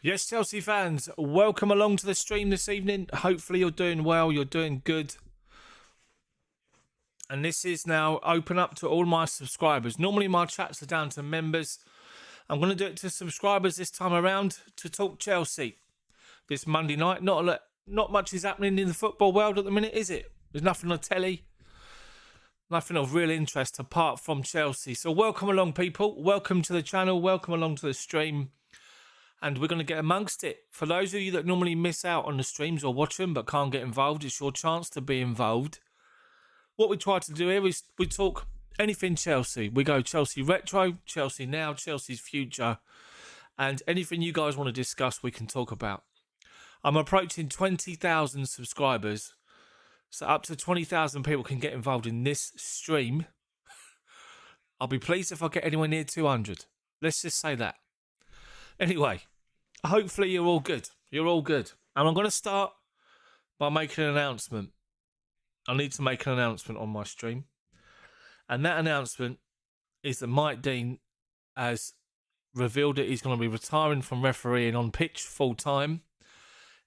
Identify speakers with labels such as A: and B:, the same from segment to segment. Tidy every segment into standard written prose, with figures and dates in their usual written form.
A: Yes, Chelsea fans, welcome along to the stream this evening. Hopefully you're doing well, you're doing good. And this is now open up to all my subscribers. Normally my chats are down to members. I'm going to do it to subscribers this time around to talk Chelsea. This Monday night, not much is happening in the football world at the minute, is it? There's nothing on telly. Nothing of real interest apart from Chelsea. So welcome along, people. Welcome to the channel. Welcome along to the stream. And we're going to get amongst it. For those of you that normally miss out on the streams or watch them but can't get involved, it's your chance to be involved. What we try to do here is we talk anything Chelsea. We go Chelsea retro, Chelsea now, Chelsea's future. And anything you guys want to discuss, we can talk about. I'm approaching 20,000 subscribers. So up to 20,000 people can get involved in this stream. I'll be pleased if I get anywhere near 200. Let's just say that. Anyway, hopefully you're all good. You're all good. And I'm going to start by making an announcement. I need to make an announcement on my stream. And that announcement is that Mike Dean has revealed that he's going to be retiring from refereeing on pitch full time.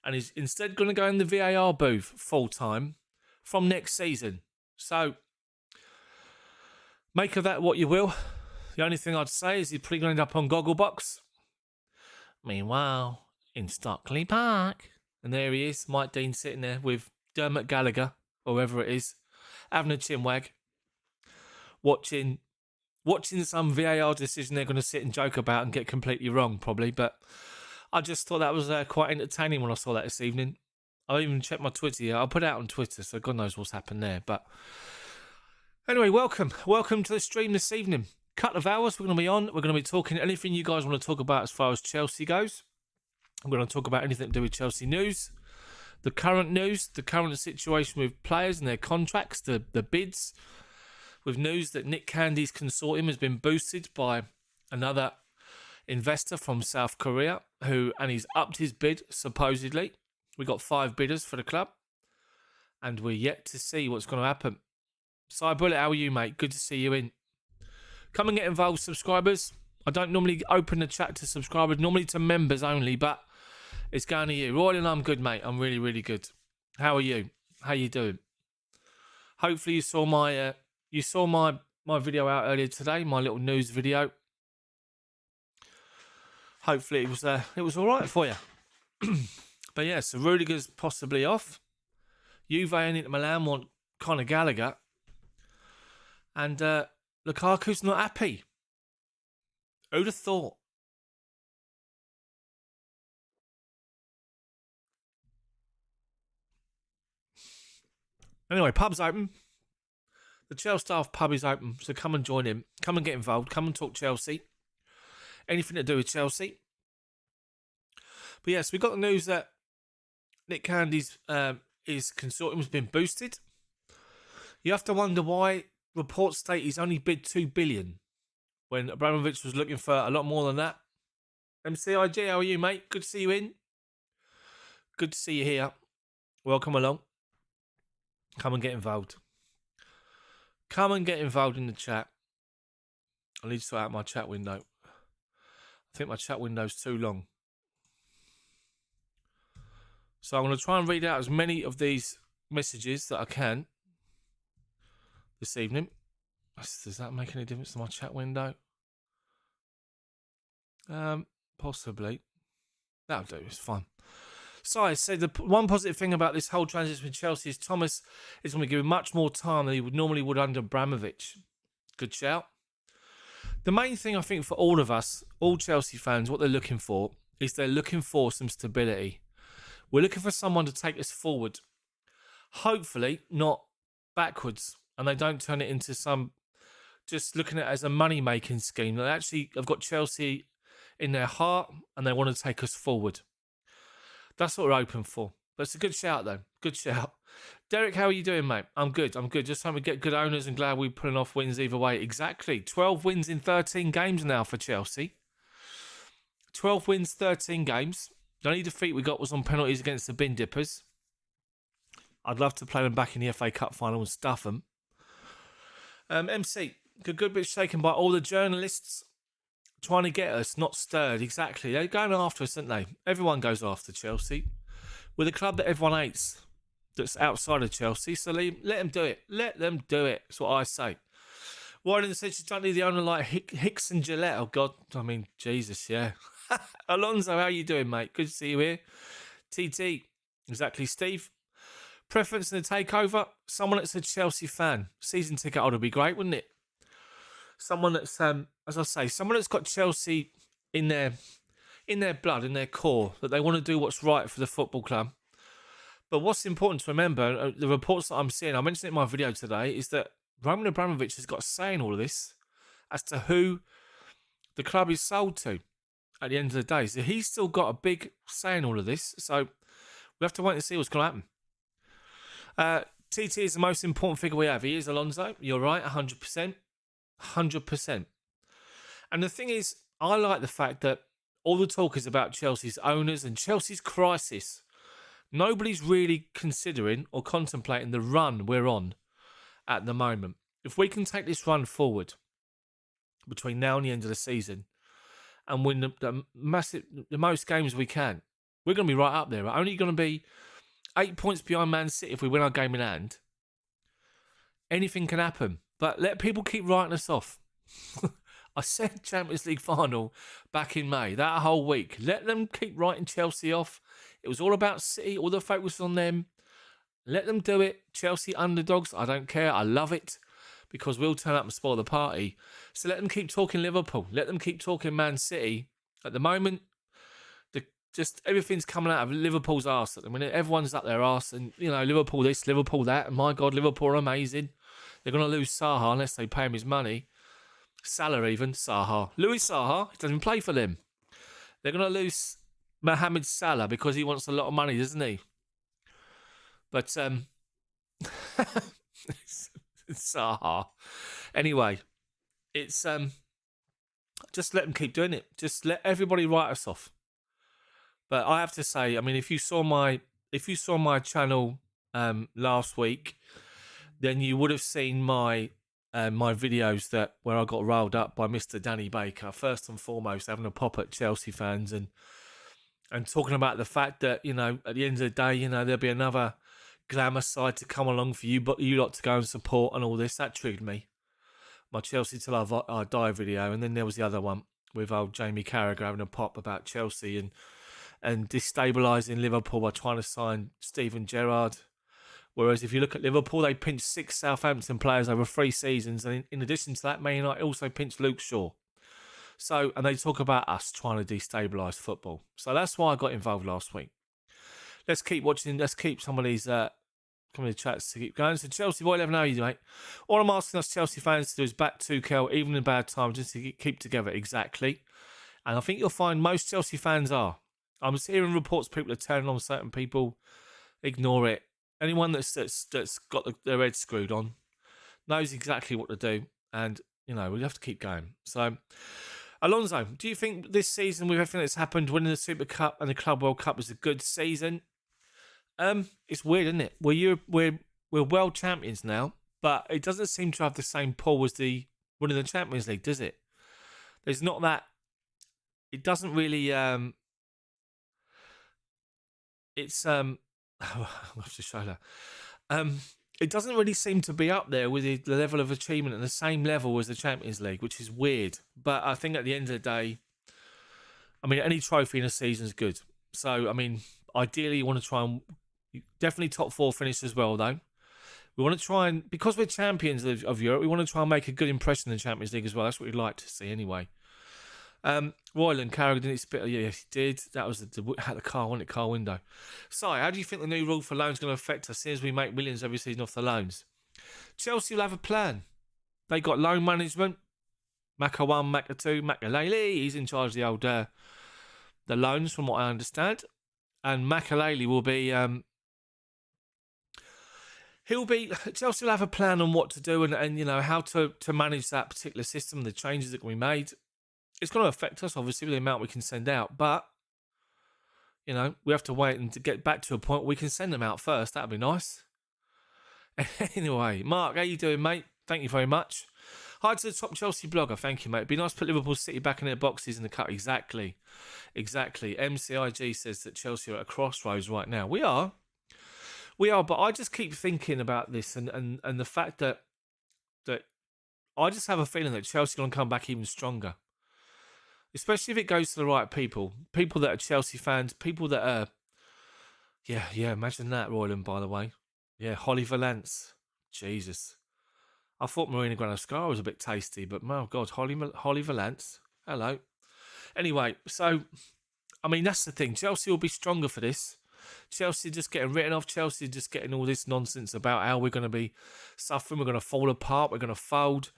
A: And he's instead going to go in the VAR booth full time from next season. So, make of that what you will. The only thing I'd say is he's probably going to end up on Gogglebox. Meanwhile, in Stockley Park, and there he is, Mike Dean sitting there with Dermot Gallagher, or whoever it is, having a chinwag, watching some VAR decision they're going to sit and joke about and get completely wrong, probably. But I just thought that was quite entertaining when I saw that this evening. I even checked my Twitter here. I'll put it out on Twitter, so God knows what's happened there. But anyway, welcome to the stream this evening. Couple of hours we're going to be on. We're going to be talking anything you guys want to talk about as far as Chelsea goes. I'm going to talk about anything to do with Chelsea news, the current situation with players and their contracts, the bids, with news that Nick Candy's consortium has been boosted by another investor from South Korea, and he's upped his bid, supposedly. We got 5 bidders for the club, and we're yet to see what's going to happen. Bullet, how are you, mate? Good to see you in. Come and get involved, subscribers. I don't normally open the chat to subscribers, normally to members only, but it's going to you. Royal, I'm good, mate. I'm really, really good. How are you? How you doing? Hopefully you saw my video out earlier today, my little news video. Hopefully it was all right for you. But yeah, so Rudiger's possibly off. Juve and Inter Milan want Conor Gallagher. And Lukaku's not happy. Who'd have thought? Anyway, pub's open. The Chelsea staff pub is open, so come and join in. Come and get involved. Come and talk Chelsea. Anything to do with Chelsea. But yes, we got the news that Nick Candy's his consortium has been boosted. You have to wonder why reports state he's only bid 2 billion when Abramovich was looking for a lot more than that. MCIG, how are you, mate? Good to see you in. Good to see you here. Welcome along. Come and get involved. Come and get involved in the chat. I need to sort out my chat window. I think my chat window's too long. So I'm going to try and read out as many of these messages that I can this evening. Does that make any difference to my chat window? Possibly. That'll do. It's fine. So I said the one positive thing about this whole transition with Chelsea is Thomas is going to be given much more time than he normally would under Abramovich. Good shout. The main thing I think for all of us, all Chelsea fans, what they're looking for is they're looking for some stability. We're looking for someone to take us forward. Hopefully not backwards. And they don't turn it into some, just looking at it as a money-making scheme. They actually have got Chelsea in their heart and they want to take us forward. That's what we're open for. But it's a good shout, though. Good shout. Derek, how are you doing, mate? I'm good. Just trying to get good owners and glad we're pulling off wins either way. Exactly. 12 wins in 13 games now for Chelsea. 12 wins, 13 games. The only defeat we got was on penalties against the Bin Dippers. I'd love to play them back in the FA Cup final and stuff them. MC, good bit shaken by all the journalists trying to get us, not stirred. Exactly. They're going after us, aren't they? Everyone goes after Chelsea. We're the club that everyone hates that's outside of Chelsea, so let them do it. Let them do it. That's what I say. Why in the sense you don't need the owner like Hicks and Gillette? Oh, God. I mean, Jesus, yeah. Alonso, how you doing, mate? Good to see you here. TT. Exactly, Steve. Preference in the takeover? Someone that's a Chelsea fan. Season ticket holder would be great, wouldn't it? Someone that's, as I say, someone that's got Chelsea in their blood, in their core, that they want to do what's right for the football club. But what's important to remember, the reports that I'm seeing, I mentioned it in my video today, is that Roman Abramovich has got a say in all of this as to who the club is sold to at the end of the day. So he's still got a big say in all of this. So we have to wait and see what's going to happen. TT is the most important figure we have. He is Alonso. You're right, 100%. 100%. And the thing is, I like the fact that all the talk is about Chelsea's owners and Chelsea's crisis. Nobody's really considering or contemplating the run we're on at the moment. If we can take this run forward between now and the end of the season and win the most games we can, we're going to be right up there. We're only going to be 8 points behind Man City if we win our game in hand. Anything can happen, but let people keep writing us off. I said Champions League final back in May, that whole week. Let them keep writing Chelsea off. It was all about City, all the focus on them. Let them do it. Chelsea underdogs, I don't care. I love it because we'll turn up and spoil the party. So let them keep talking Liverpool. Let them keep talking Man City. At the moment, just everything's coming out of Liverpool's arse at the minute. Everyone's up their arse and, Liverpool this, Liverpool that. And my God, Liverpool are amazing. They're going to lose Saha unless they pay him his money. Salah even, Saha. Louis Saha, he doesn't even play for them. They're going to lose Mohamed Salah because he wants a lot of money, doesn't he? But, Saha. Anyway, it's, just let them keep doing it. Just let everybody write us off. But I have to say, I mean, if you saw my channel last week, then you would have seen my videos where I got riled up by Mr. Danny Baker. First and foremost, having a pop at Chelsea fans and talking about the fact that, at the end of the day, there'll be another glamour side to come along for you, but you lot to go and support and all this. That triggered me. My Chelsea Till I Die video, and then there was the other one with old Jamie Carragher having a pop about Chelsea and destabilising Liverpool by trying to sign Steven Gerrard. Whereas if you look at Liverpool, they pinched 6 Southampton players over 3 seasons. And in addition to that, Man United also pinched Luke Shaw. So, and they talk about us trying to destabilise football. So that's why I got involved last week. Let's keep watching. Let's keep some of these coming chats to keep going. So Chelsea Boy 11, how are you, mate? All I'm asking us Chelsea fans to do is back tuchel, even in bad times, just to keep together. Exactly. And I think you'll find most Chelsea fans are. I'm hearing reports people are turning on certain people. Ignore it. Anyone that's got their head screwed on knows exactly what to do. And, we have to keep going. So, Alonso, do you think this season, with everything that's happened, winning the Super Cup and the Club World Cup was a good season? It's weird, isn't it? We're world champions now, but it doesn't seem to have the same pull as the winning the Champions League, does it? There's not that. It doesn't really. It's I'll have to show that. It doesn't really seem to be up there with the level of achievement at the same level as the Champions League, which is weird. But I think at the end of the day, I mean, any trophy in a season is good. So, I mean, ideally you want to try and definitely top 4 finish as well, though. We want to try and, because we're champions of Europe, we want to try and make a good impression in the Champions League as well. That's what we'd like to see anyway. Royland Carragher didn't spit. Yeah, he did. That was the car, wasn't it? Car window. Si, how do you think the new rule for loans is going to affect us since we make millions every season off the loans? Chelsea will have a plan. They got loan management. Maka 1, Maka 2, Makalele. He's in charge of the old the loans, from what I understand. And Makalele will be. Chelsea will have a plan on what to do and how to manage that particular system, the changes that can be made. It's going to affect us, obviously, with the amount we can send out. But, we have to wait and to get back to a point where we can send them out first. That'd be nice. Anyway, Mark, how you doing, mate? Thank you very much. Hi to the top Chelsea blogger. Thank you, mate. It'd be nice to put Liverpool City back in their boxes in the cup. Exactly. MCIG says that Chelsea are at a crossroads right now. We are, but I just keep thinking about this and the fact that I just have a feeling that Chelsea are going to come back even stronger. Especially if it goes to the right people. People that are Chelsea fans, people that are... Yeah, imagine that, Royland, by the way. Yeah, Holly Valance. Jesus. I thought Marina Granovskaya was a bit tasty, but my God, Holly Valance. Hello. Anyway, so, I mean, that's the thing. Chelsea will be stronger for this. Chelsea just getting written off. Chelsea just getting all this nonsense about how we're going to be suffering. We're going to fall apart. We're going to fold.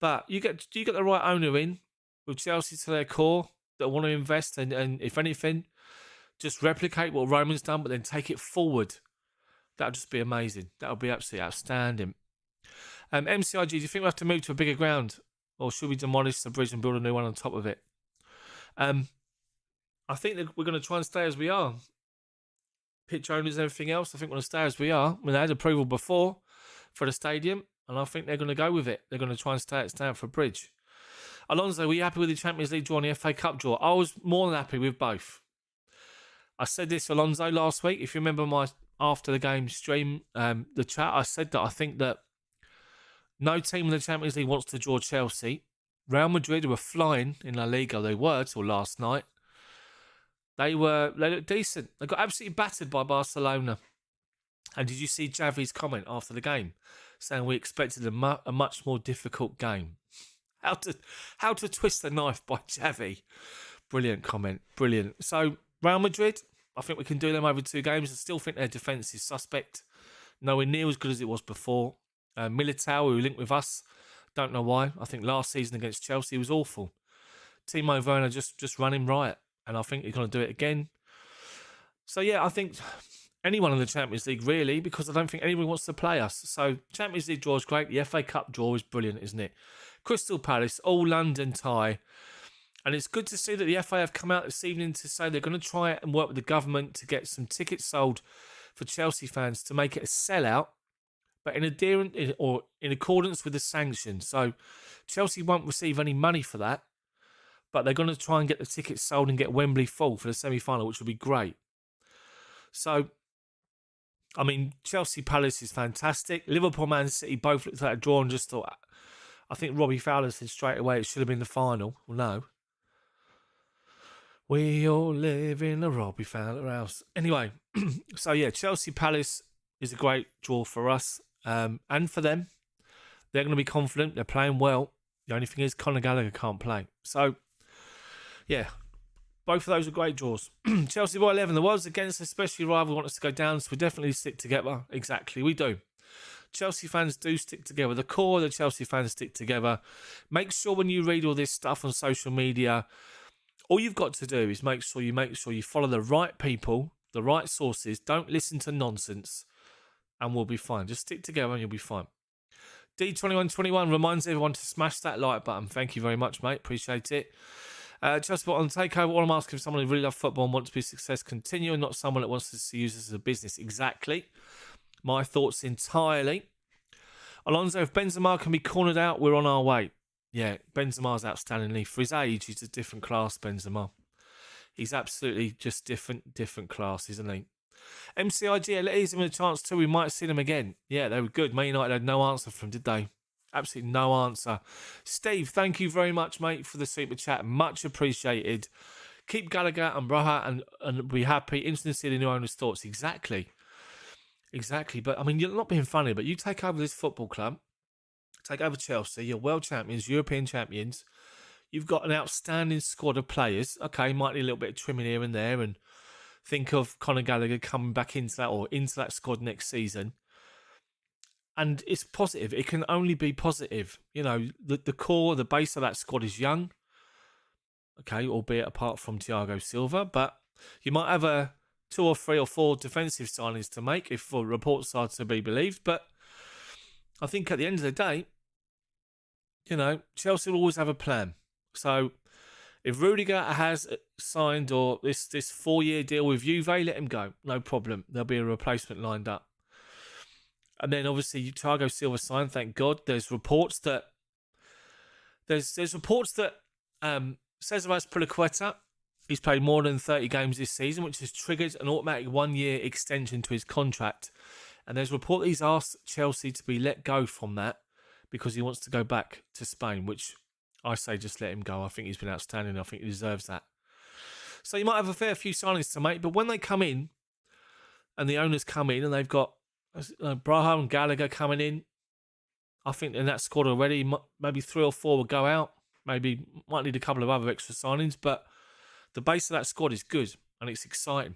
A: But you get the right owner in with Chelsea to their core that want to invest and if anything, just replicate what Roman's done, but then take it forward. That'll just be amazing. That'll be absolutely outstanding. MCIG, do you think we have to move to a bigger ground, or should we demolish the bridge and build a new one on top of it? I think that we're going to try and stay as we are. Pitch owners and everything else, I think we're going to stay as we are. I mean, they had approval before for the stadium, and I think they're going to go with it. They're going to try and stay at Stamford Bridge. Alonso, were you happy with the Champions League draw and the FA Cup draw? I was more than happy with both. I said this, Alonso, last week. If you remember my after the game stream, the chat, I said that I think that no team in the Champions League wants to draw Chelsea. Real Madrid were flying in La Liga. They were till last night. They looked decent. They got absolutely battered by Barcelona. And did you see Xavi's comment after the game, saying we expected a much more difficult game? How to twist the knife by Xavi. Brilliant comment. Brilliant. So, Real Madrid, I think we can do them over 2 games. I still think their defence is suspect. Nowhere near as good as it was before. Militao, who linked with us, don't know why. I think last season against Chelsea was awful. Timo Werner just running riot. And I think he's going to do it again. So, yeah, I think anyone in the Champions League, really, because I don't think anyone wants to play us. So, Champions League draw is great. The FA Cup draw is brilliant, isn't it? Crystal Palace, all London tie. And it's good to see that the FA have come out this evening to say they're going to try and work with the government to get some tickets sold for Chelsea fans to make it a sellout, but in accordance with the sanctions. So Chelsea won't receive any money for that, but they're going to try and get the tickets sold and get Wembley full for the semi-final, which would be great. So, I mean, Chelsea Palace is fantastic. Liverpool Man City both looked at a draw and just thought, I think Robbie Fowler said straight away it should have been the final. Well, no. We all live in a Robbie Fowler house. Anyway, so yeah, Chelsea Palace is a great draw for us and for them. They're going to be confident. They're playing well. The only thing is Conor Gallagher can't play. So, yeah, both of those are great draws. Chelsea by 11. The world's against, especially rival, want us to go down, so we definitely stick together. Exactly, we do. Chelsea fans do stick together. The core of the Chelsea fans stick together. Make sure when you read all this stuff on social media, all you've got to do is make sure you follow the right people, the right sources. Don't listen to nonsense, and we'll be fine. Just stick together and you'll be fine. D2121 reminds everyone to smash that like button. Thank you very much, mate. Appreciate it. Just on the takeover, all I'm asking for someone who really loves football and wants to be a success continue, and not someone that wants to use this as a business. Exactly. My thoughts entirely. Alonso, if Benzema can be cornered out, we're on our way. Yeah, Benzema's outstandingly. For his age, he's a different class, Benzema. He's absolutely just different class, isn't he? MCIG, let him a chance too. We might see them again. Yeah, they were good. Man United had no answer from, did they? Absolutely no answer. Steve, thank you very much, mate, for the super chat. Much appreciated. Keep Gallagher and Braha and be happy. Instant to see the new owner's thoughts. Exactly. But, I mean, you're not being funny, but you take over this football club, take over Chelsea, you're world champions, European champions. You've got an outstanding squad of players. Okay, might need a little bit of trimming here and there, and think of Conor Gallagher coming back into that squad next season. And it's positive. It can only be positive. You know, the core, the base of that squad is young. Okay, albeit apart from Thiago Silva. But you might have 2 or 3 or 4 defensive signings to make if reports are to be believed. But I think at the end of the day, you know, Chelsea will always have a plan. So if Rudiger has signed or this 4-year deal with Juve, let him go. No problem. There'll be a replacement lined up. And then obviously Thiago Silva signed, thank God. There's reports that There's reports that Cesar Azpilicueta, he's played more than 30 games this season, which has triggered an automatic 1-year extension to his contract. And there's a report that he's asked Chelsea to be let go from that because he wants to go back to Spain, which I say just let him go. I think he's been outstanding. I think he deserves that. So you might have a fair few signings to make, but when they come in and the owners come in and they've got Braha and Gallagher coming in, I think in that squad already, maybe 3 or 4 will go out. Maybe might need a couple of other extra signings, but the base of that squad is good and it's exciting.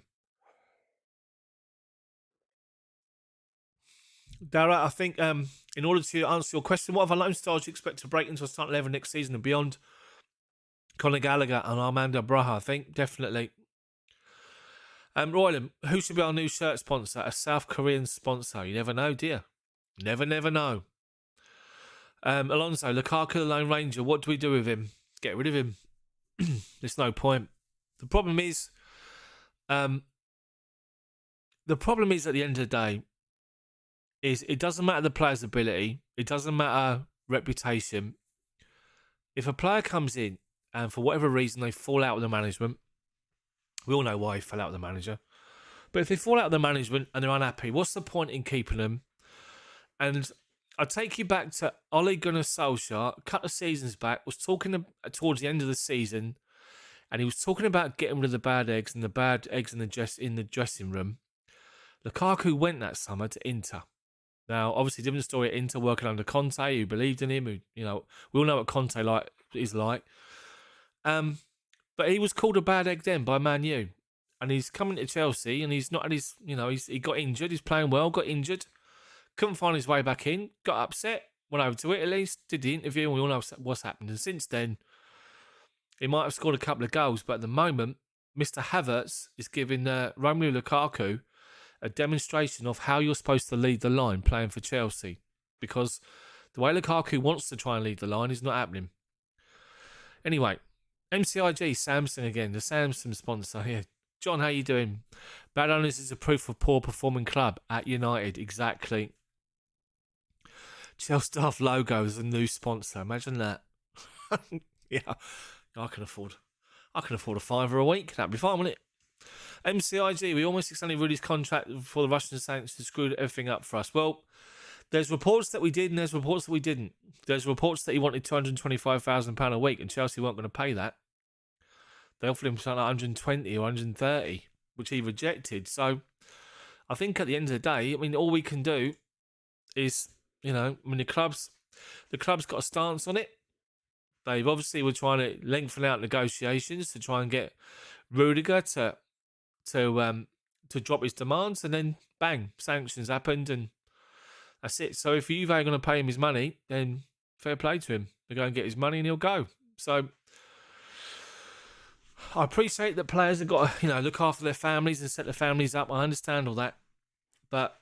A: Dara, I think in order to answer your question, what other loan styles do you expect to break into a starting 11 next season and beyond? Conor Gallagher and Armando Braha, I think, definitely. Royland, who should be our new shirt sponsor? A South Korean sponsor. You never know, dear. Never know. Alonso, Lukaku, the Lone Ranger. What do we do with him? Get rid of him. There's no point. The problem is at the end of the day, is it doesn't matter the player's ability. It doesn't matter reputation. If a player comes in and for whatever reason they fall out with the management, we all know why he fell out with the manager. But if they fall out with the management and they're unhappy, what's the point in keeping them? And I take you back to Ole Gunnar Solskjaer, a couple of seasons back, was talking towards the end of the season, and he was talking about getting rid of the bad eggs and the bad eggs in the dressing room. Lukaku went that summer to Inter. Now, obviously, different story at Inter, working under Conte, who believed in him. Who, we all know what Conte is like. But he was called a bad egg then by Man U, and he's coming to Chelsea, and he's not at his, he got injured. He's playing well, got injured, couldn't find his way back in, got upset, went over to Italy, did the interview, and we all know what's happened. And since then, he might have scored a couple of goals, but at the moment, Mr. Havertz is giving Romelu Lukaku a demonstration of how you're supposed to lead the line playing for Chelsea, because the way Lukaku wants to try and lead the line is not happening. Anyway, MCIG, Samsung again, the Samsung sponsor here. John, how you doing? Bad owners is a proof of poor performing club at United. Exactly. Chelsea Daft logo is a new sponsor. Imagine that. Yeah, I can afford a £5 a week. That'd be fine, wouldn't it? MCIG, we almost extended Rudy's contract before the Russian sanctions screwed everything up for us. Well, there's reports that we did and there's reports that we didn't. There's reports that he wanted £225,000 a week and Chelsea weren't going to pay that. They offered him something like 120 or 130, which he rejected. So I think at the end of the day, all we can do is, the club's got a stance on it. They've obviously were trying to lengthen out negotiations to try and get Rudiger to drop his demands, and then bang, sanctions happened, and that's it. So if Juve are going to pay him his money, then fair play to him. They're going to get his money and he'll go. So I appreciate that players have got to, look after their families and set their families up. I understand all that, but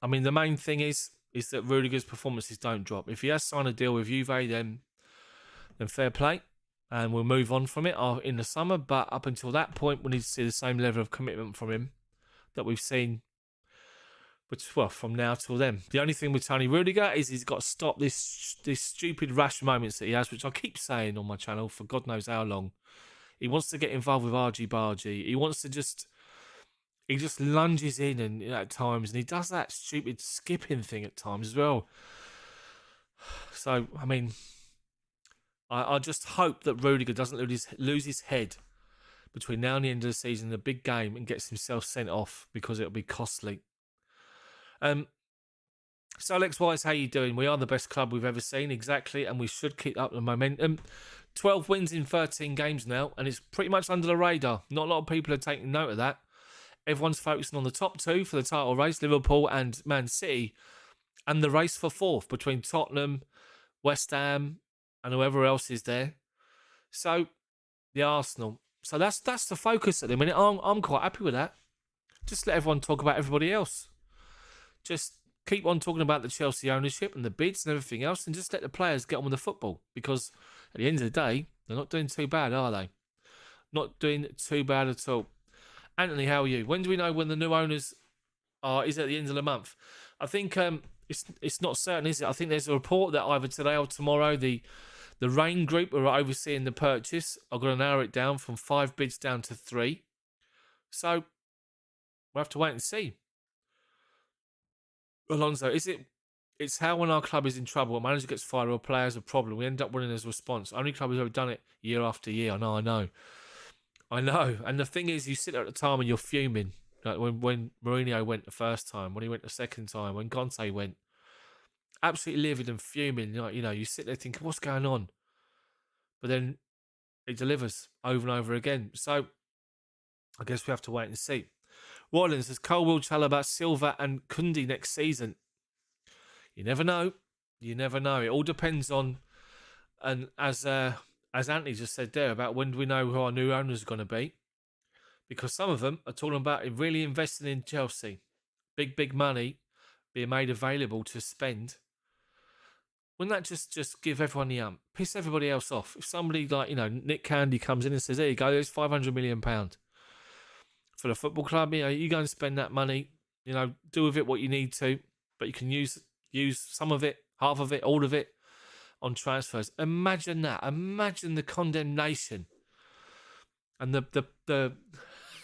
A: the main thing is that Rudiger's performances don't drop. If he has signed a deal with Juve, then fair play. And we'll move on from it in the summer. But up until that point, we need to see the same level of commitment from him that we've seen, from now till then. The only thing with Tony Rudiger is he's got to stop this stupid rash moments that he has, which I keep saying on my channel for God knows how long. He wants to get involved with argy-bargy. He wants to he just lunges in and at times, and he does that stupid skipping thing at times as well. So, I just hope that Rudiger doesn't lose his head between now and the end of the season in a big game and gets himself sent off, because it'll be costly. So Alex-wise, how you doing? We are the best club we've ever seen, exactly, and we should keep up the momentum. 12 wins in 13 games now, and it's pretty much under the radar. Not a lot of people are taking note of that. Everyone's focusing on the top two for the title race, Liverpool and Man City, and the race for fourth between Tottenham, West Ham, and whoever else is there. So, the Arsenal. So that's the focus at the minute. I'm quite happy with that. Just let everyone talk about everybody else. Just keep on talking about the Chelsea ownership and the bids and everything else, and just let the players get on with the football. Because at the end of the day, they're not doing too bad, are they? Not doing too bad at all. Anthony, how are you? When do we know when the new owners are? Is it at the end of the month? I think it's not certain, is it? I think there's a report that either today or tomorrow the The Rain Group are overseeing the purchase. I've got to narrow it down from 5 bids down to 3. So we'll have to wait and see. Alonso, it's how when our club is in trouble, a manager gets fired or a player has a problem, we end up winning as a response. Only club has ever done it year after year. I know. And the thing is, you sit there at the time and you're fuming. Like when Mourinho went the first time, when he went the second time, when Conte went, absolutely livid and fuming. Like, you sit there thinking, what's going on? But then it delivers over and over again. So I guess we have to wait and see. Rollins says Cole will tell about Silva and Kundi next season. You never know. It all depends on, and as Anthony just said there, about when do we know who our new owners are going to be? Because some of them are talking about really investing in Chelsea. Big money being made available to spend. Wouldn't that just give everyone the piss everybody else off? If somebody like, Nick Candy comes in and says, there you go, there's £500 million for the football club, you go and spend that money, do with it what you need to, but you can use some of it, half of it, all of it on transfers. Imagine that. Imagine the condemnation. And the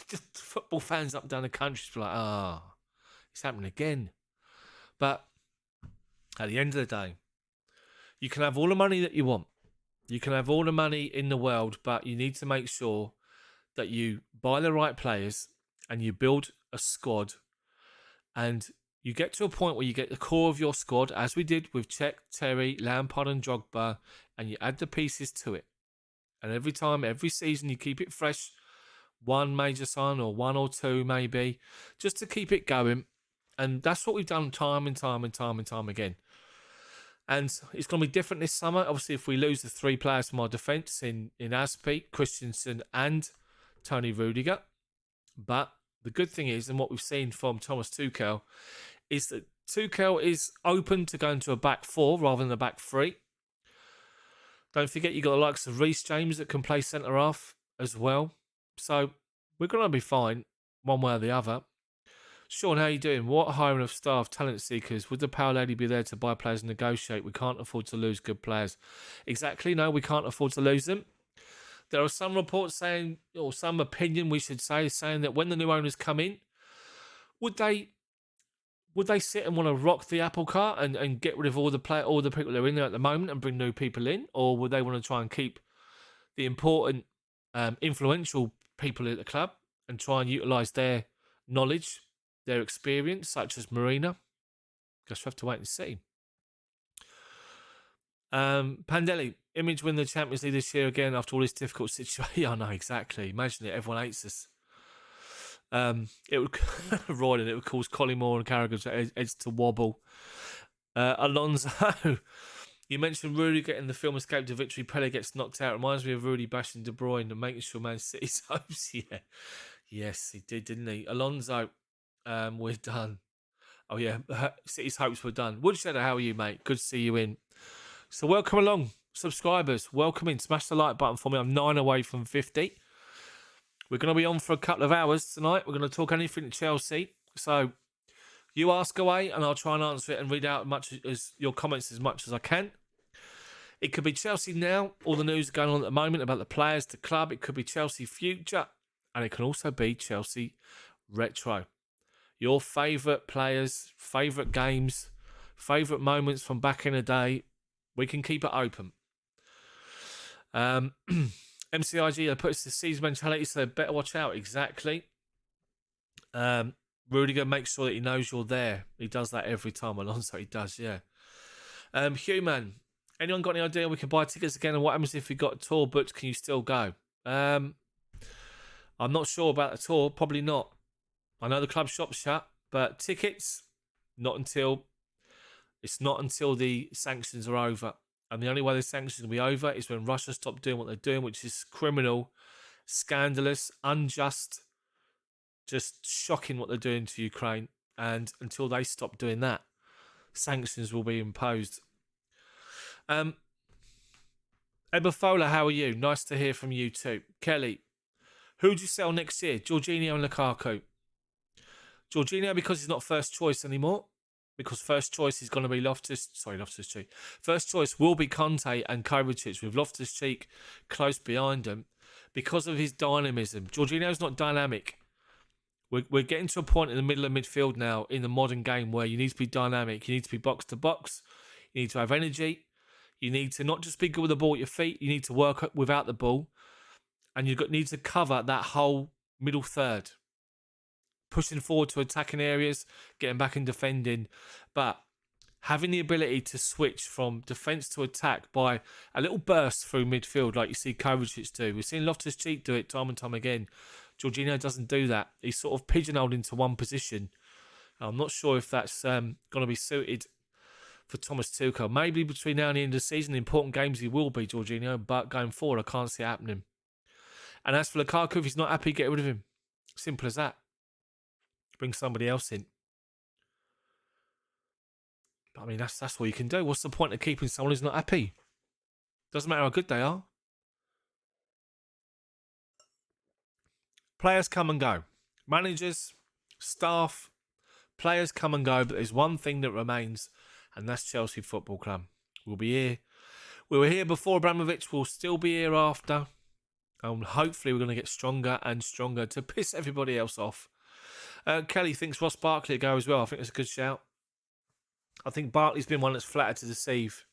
A: just football fans up and down the country be like, it's happening again. But at the end of the day, you can have all the money that you want. You can have all the money in the world, but you need to make sure that you buy the right players and you build a squad and you get to a point where you get the core of your squad, as we did with Cech, Terry, Lampard and Drogba, and you add the pieces to it. And every season, you keep it fresh. One major sign or one or two maybe, just to keep it going. And that's what we've done time and time again. And it's going to be different this summer. Obviously, if we lose the 3 players from our defence in Aspi, Christensen and Tony Rudiger. But the good thing is, and what we've seen from Thomas Tuchel, is that Tuchel is open to going to a back 4 rather than a back 3. Don't forget, you've got the likes of Reece James that can play centre-half as well. So we're going to be fine one way or the other. Sean, how are you doing? What hiring of staff, talent seekers? Would the Power Lady be there to buy players and negotiate? We can't afford to lose good players. Exactly, no, we can't afford to lose them. There are some reports saying, or some opinion we should say, saying that when the new owners come in, would they sit and want to rock the apple cart and get rid of all the people that are in there at the moment and bring new people in? Or would they want to try and keep the important, influential people at the club and try and utilise their knowledge, their experience, such as Marina? Guess we have to wait and see. Pandeli, Image win the Champions League this year again after all this difficult situation. I know, exactly. Imagine it, everyone hates us. It would Royden, it would cause Collymore and Carragher's heads to wobble. Alonso, you mentioned Rudy getting the film Escape to Victory. Pele gets knocked out. Reminds me of Rudy bashing De Bruyne and making sure Man City's hopes. Yeah, yes, he did, didn't he? Alonso, we're done. Oh yeah, City's hopes were done. Woodsheader, how are you, mate? Good to see you in. So welcome along, subscribers. Welcome in. Smash the like button for me. I'm 9 away from 50. We're going to be on for a couple of hours tonight. We're going to talk anything at Chelsea. So you ask away and I'll try and answer it and read out your comments as much as I can. It could be Chelsea now, all the news going on at the moment about the players, the club. It could be Chelsea future. And it can also be Chelsea retro. Your favourite players, favourite games, favourite moments from back in the day. We can keep it open. MCIG, they put us to seize mentality, so they better watch out. Exactly. Rudiger makes sure that he knows you're there. He does that every time. Alonso, he does, yeah. Human, anyone got any idea we can buy tickets again? And what happens if we got a tour booked? Can you still go? I'm not sure about the tour. Probably not. I know the club shop's shut, but tickets, it's not until the sanctions are over. And the only way the sanctions will be over is when Russia stop doing what they're doing, which is criminal, scandalous, unjust, just shocking what they're doing to Ukraine. And until they stop doing that, sanctions will be imposed. Ebafola, how are you? Nice to hear from you too. Kelly, who would you sell next year? Jorginho and Lukaku. Jorginho because he's not first choice anymore. because first choice is going to be Loftus-Cheek. First choice will be Conte and Kovacic with Loftus-Cheek close behind them because of his dynamism. Jorginho's not dynamic. We're getting to a point in the middle of midfield now in the modern game where you need to be dynamic. You need to be box to box. You need to have energy. You need to not just be good with the ball at your feet. You need to work without the ball. And you need to cover that whole middle third. Pushing forward to attacking areas, getting back and defending. But having the ability to switch from defence to attack by a little burst through midfield like you see Kovacic do. We've seen Loftus-Cheek do it time and time again. Jorginho doesn't do that. He's sort of pigeonholed into one position. I'm not sure if that's going to be suited for Thomas Tuchel. Maybe between now and the end of the season, in important games he will be, Jorginho, but going forward, I can't see it happening. And as for Lukaku, if he's not happy, get rid of him. Simple as that. Bring somebody else in. I mean, that's all you can do. What's the point of keeping someone who's not happy? Doesn't matter how good they are. Players come and go. Managers, staff, players come and go, but there's one thing that remains, and that's Chelsea Football Club. We'll be here. We were here before Abramovich. We'll still be here after. And hopefully we're going to get stronger and stronger to piss everybody else off. Kelly thinks Ross Barkley will go as well. I think that's a good shout. I think Barkley's been one that's flattered to deceive.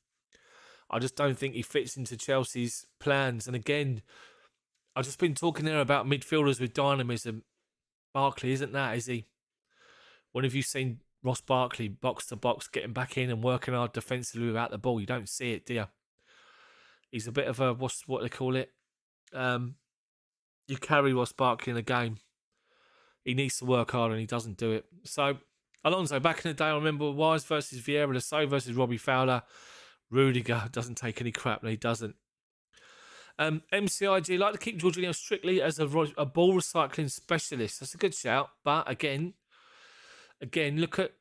A: I just don't think he fits into Chelsea's plans. And again, I've just been talking there about midfielders with dynamism. Barkley isn't that, is he? When have you seen Ross Barkley box to box, getting back in and working hard defensively without the ball? You don't see it, do you? He's a bit of a, what they call it? You carry Ross Barkley in a game. He needs to work hard and he doesn't do it. So, Alonso, back in the day, I remember Wise versus Vieira, Lasso versus Robbie Fowler. Rudiger doesn't take any crap, no, he doesn't. MCIG, like to keep Jorginho strictly as a ball recycling specialist. That's a good shout. But again, look at,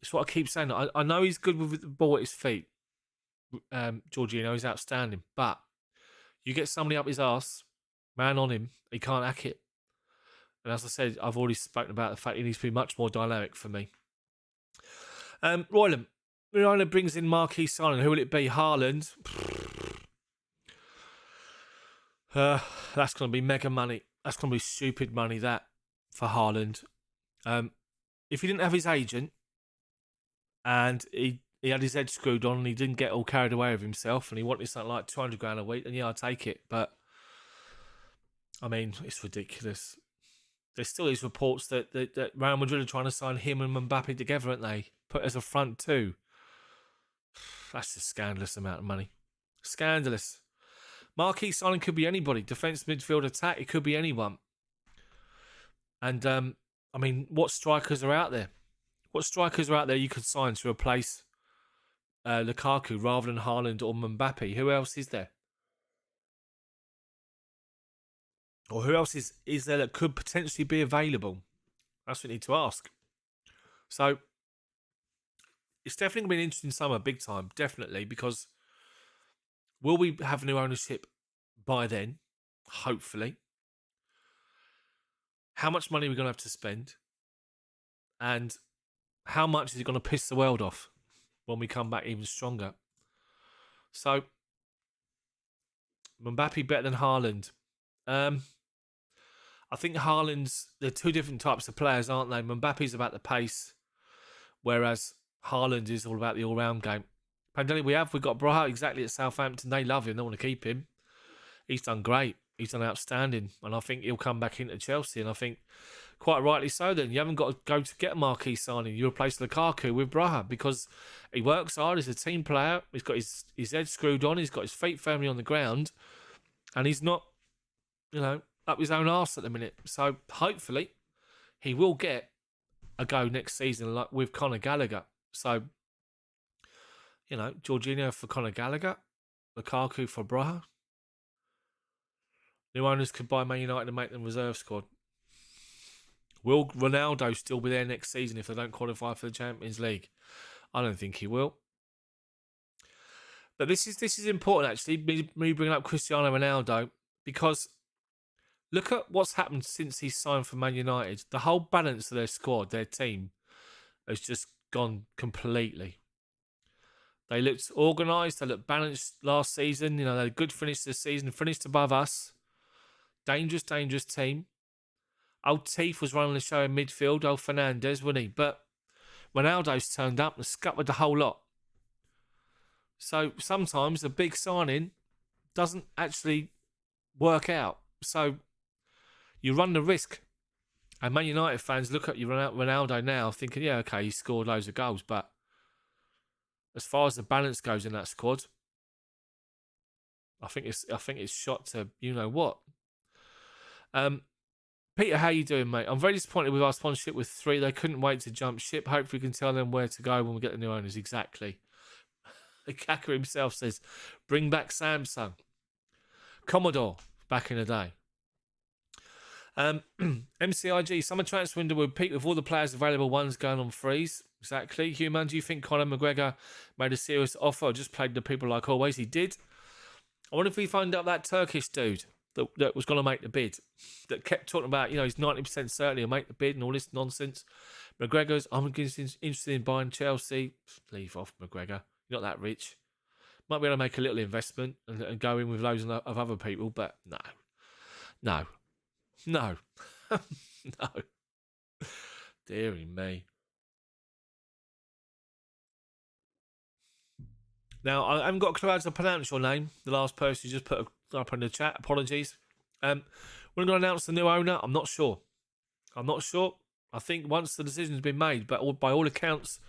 A: it's what I keep saying. I know he's good with the ball at his feet. Jorginho is outstanding. But you get somebody up his arse, man on him, he can't hack it. And as I said, I've already spoken about the fact he needs to be much more dynamic for me. Royland brings in marquee signing. Who will it be? Haaland. That's going to be mega money. That's going to be stupid money, that, for Haaland. If he didn't have his agent and he had his head screwed on and he didn't get all carried away with himself and he wanted something like 200 grand a week, then yeah, I'd take it. But, I mean, it's ridiculous. There still is reports that Real Madrid are trying to sign him and Mbappe together, aren't they? Put as a front two. That's a scandalous amount of money. Scandalous. Marquee signing could be anybody. Defence, midfield, attack. It could be anyone. And, I mean, what strikers are out there? What strikers are out there you could sign to replace Lukaku rather than Haaland or Mbappe? Who else is there? Or who else is there that could potentially be available? That's what we need to ask. So, it's definitely going to be an interesting summer, big time, definitely, because will we have new ownership by then? Hopefully. How much money are we going to have to spend? And how much is it going to piss the world off when we come back even stronger? So, Mbappe better than Haaland. I think they're two different types of players, aren't they? Mbappe's about the pace, whereas Haaland is all about the all-round game. Pandemic we've got Braha exactly at Southampton. They love him. They want to keep him. He's done great. He's done outstanding. And I think he'll come back into Chelsea. And I think quite rightly so then. You haven't got to go to get a marquee signing. You replace Lukaku with Braha because he works hard. He's a team player. He's got his head screwed on. He's got his feet firmly on the ground. And he's not, up his own arse at the minute. So hopefully he will get a go next season like with Conor Gallagher. So, Jorginho for Conor Gallagher, Lukaku for Braha. New owners could buy Man United and make them reserve squad. Will Ronaldo still be there next season if they don't qualify for the Champions League? I don't think he will. But this is important actually, me bringing up Cristiano Ronaldo, because look at what's happened since he signed for Man United. The whole balance of their squad, their team, has just gone completely. They looked organised. They looked balanced last season. You know, they had a good finish this season. Finished above us. Dangerous team. Old Teeth was running the show in midfield. Old Fernandez, wasn't he? But Ronaldo's turned up and scuppered the whole lot. So sometimes a big signing doesn't actually work out. So you run the risk. And Man United fans look at you Ronaldo now thinking, yeah, okay, he scored loads of goals. But as far as the balance goes in that squad, I think it's shot to you know what. Peter, how you doing, mate? I'm very disappointed with our sponsorship with 3. They couldn't wait to jump ship. Hopefully we can tell them where to go when we get the new owners. Exactly. Lukaku himself says, bring back Samsung. Commodore, back in the day. MCIG, summer transfer window will peak with all the players available, ones going on freeze. Exactly. Human, do you think Conor McGregor made a serious offer or just played the people like always? He did. I wonder if we find out that Turkish dude that was going to make the bid, that kept talking about, you know, he's 90% certain he'll make the bid and all this nonsense. McGregor's, I'm interested in buying Chelsea. Leave off, McGregor. You're not that rich. Might be able to make a little investment and go in with loads of other people, but no. No. Deary me. Now, I haven't got a clue how to pronounce your name. The last person you just put up in the chat. Apologies. We're going to announce the new owner. I'm not sure. I think once the decision's been made, but by all accounts,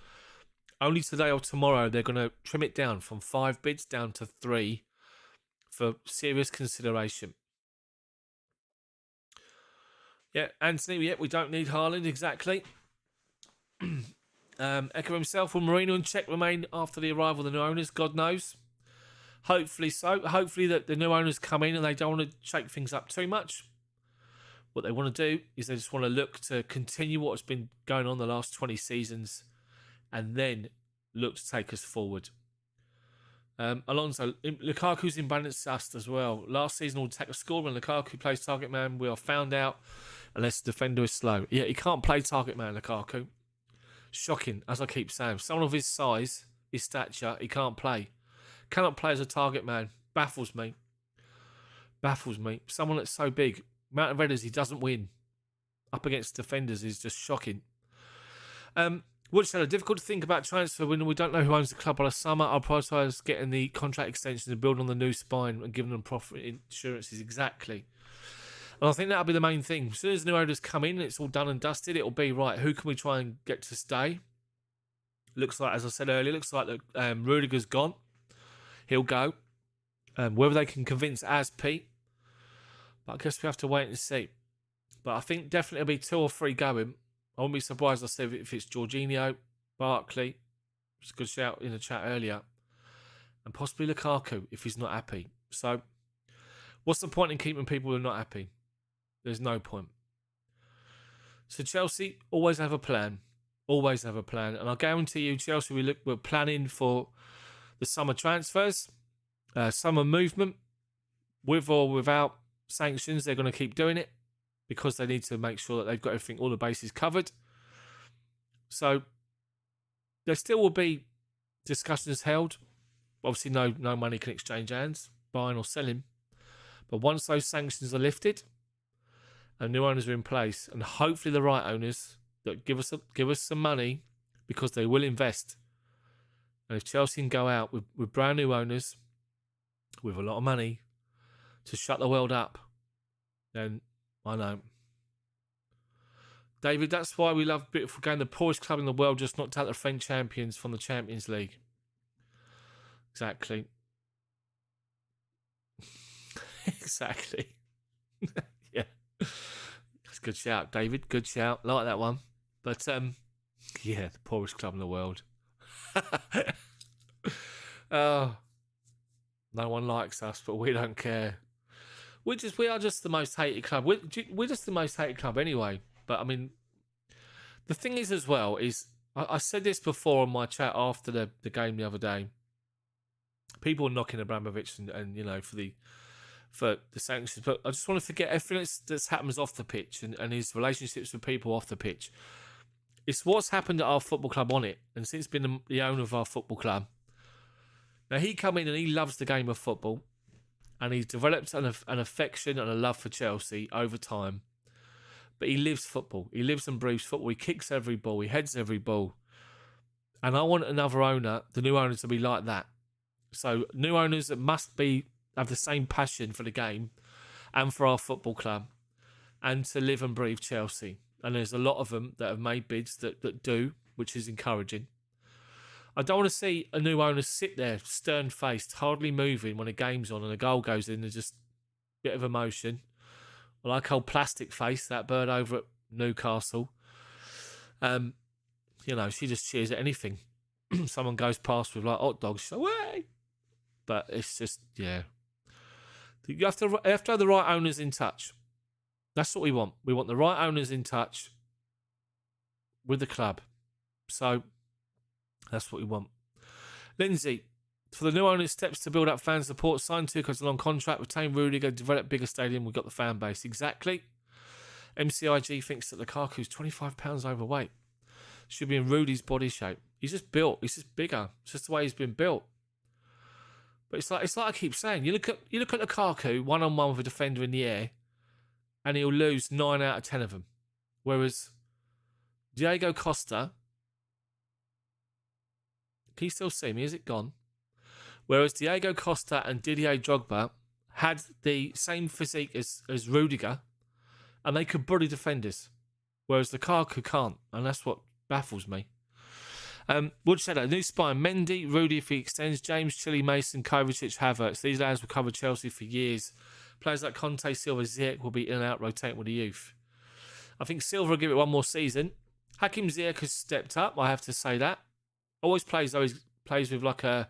A: only today or tomorrow, they're going to trim it down from 5 bids down to 3 for serious consideration. Yeah, Anthony, we don't need Haaland, exactly. Echo himself, will Mourinho and Czech remain after the arrival of the new owners? God knows. Hopefully so. Hopefully that the new owners come in and they don't want to shake things up too much. What they want to do is they just want to look to continue what's been going on the last 20 seasons and then look to take us forward. Alonso, Lukaku's imbalanced as well. Last season, all attack score when Lukaku plays target man, we are found out unless the defender is slow. Yeah, he can't play target man, Lukaku. Shocking, as I keep saying. Someone of his size, his stature, he can't play. Cannot play as a target man. Baffles me. Someone that's so big. Amount of headers he doesn't win. Up against defenders is just shocking. Woodshadder, difficult to think about transfer when we don't know who owns the club by the summer. I'll prioritise getting the contract extensions and building on the new spine and giving them profit insurances. Exactly. And I think that'll be the main thing. As soon as the new owners come in, it's all done and dusted. It'll be, right, who can we try and get to stay? Looks like, as I said earlier, Rudiger's gone. He'll go. Whether they can convince Pete. But I guess we have to wait and see. But I think definitely it'll be 2 or 3 going. I wouldn't be surprised, I said, if it's Jorginho, Barkley, which is a good shout in the chat earlier, and possibly Lukaku if he's not happy. So, what's the point in keeping people who are not happy? There's no point. So Chelsea always have a plan. And I guarantee you, Chelsea, we're planning for the summer transfers, summer movement, with or without sanctions. They're going to keep doing it because they need to make sure that they've got everything, all the bases covered. So there still will be discussions held. Obviously, no money can exchange hands, buying or selling. But once those sanctions are lifted and new owners are in place, and hopefully the right owners that give us some money, because they will invest. And if Chelsea can go out with brand new owners with a lot of money to shut the world up, then I know. David, that's why we love beautiful game. The poorest club in the world just knocked out the French champions from the Champions League. Exactly. Exactly. Yeah. That's a good shout, David. Good shout. Like that one. But, yeah, the poorest club in the world. Oh, no one likes us, but we don't care. We are just the most hated club. We're just the most hated club anyway. But, I mean, the thing is as well is, I said this before on my chat after the game the other day. People are knocking Abramovich and you know, for the sanctions. But I just want to forget everything that happens off the pitch and his relationships with people off the pitch. It's what's happened at our football club on it, and since being the owner of our football club. Now, he come in and he loves the game of football, and he's developed an affection and a love for Chelsea over time. But he lives football. He lives and breathes football. He kicks every ball. He heads every ball. And I want another owner, the new owner, to be like that. So new owners that must have the same passion for the game and for our football club, and to live and breathe Chelsea. And there's a lot of them that have made bids that do, which is encouraging. I don't want to see a new owner sit there, stern-faced, hardly moving when a game's on and a goal goes in. There's just a bit of emotion. Well, I call plastic face, that bird over at Newcastle. She just cheers at anything. Someone goes past with like hot dogs, she's like, way. But it's just, yeah. You have to have the right owners in touch. That's what we want. We want the right owners in touch with the club. So that's what we want. Lindsay, for the new owner's steps to build up fan support, sign Tuchel a long contract, retain Rudiger, develop bigger stadium, we've got the fan base. Exactly. MCIG thinks that Lukaku's 25 pounds overweight. Should be in Rudy's body shape. He's just built. He's just bigger. It's just the way he's been built. But it's like I keep saying. You look at Lukaku 1-on-1 with a defender in the air, and he'll lose 9 out of 10 of them. Whereas Diego Costa, can you still see me? Is it gone? Whereas Diego Costa and Didier Drogba had the same physique as Rudiger, and they could bully defenders. Whereas Lukaku can't, and that's what baffles me. Wood said a new spine: Mendy, Rudy if he extends, James, Chile, Mason, Kovacic, Havertz. These lads will cover Chelsea for years. Players like Conte, Silva, Ziyech will be in and out, rotating with the youth. I think Silva will give it one more season. Hakim Ziyech has stepped up, I have to say that. Always plays with like a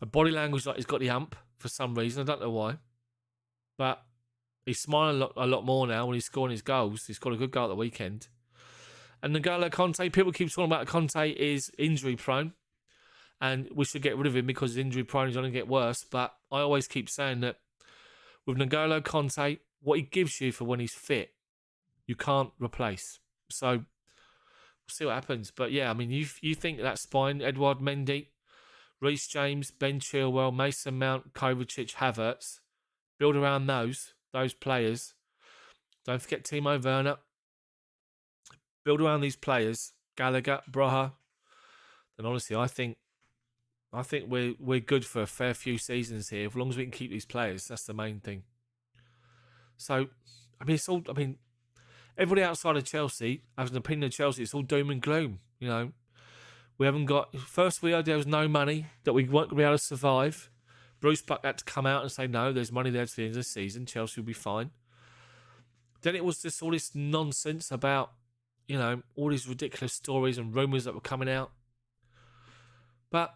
A: body language like he's got the ump for some reason. I don't know why. But he's smiling a lot more now when he's scoring his goals. He scored a good goal at the weekend. And N'Golo Conte, people keep talking about Conte is injury prone, and we should get rid of him because he's injury prone. He's going to get worse. But I always keep saying that with N'Golo Conte, what he gives you for when he's fit, you can't replace. So we'll see what happens. But yeah, I mean, you think that spine: Edouard Mendy, Reece James, Ben Chilwell, Mason Mount, Kovacic, Havertz. Build around those players. Don't forget Timo Werner. Build around these players, Gallagher, Braha. And honestly, I think we're good for a fair few seasons here. As long as we can keep these players, that's the main thing. So, everybody outside of Chelsea has an opinion of Chelsea. It's all doom and gloom. You know, we haven't got. First, we heard there was no money, that we weren't going to be able to survive. Bruce Buck had to come out and say, no, there's money there to the end of the season. Chelsea will be fine. Then it was just all this nonsense about, you know, all these ridiculous stories and rumours that were coming out. But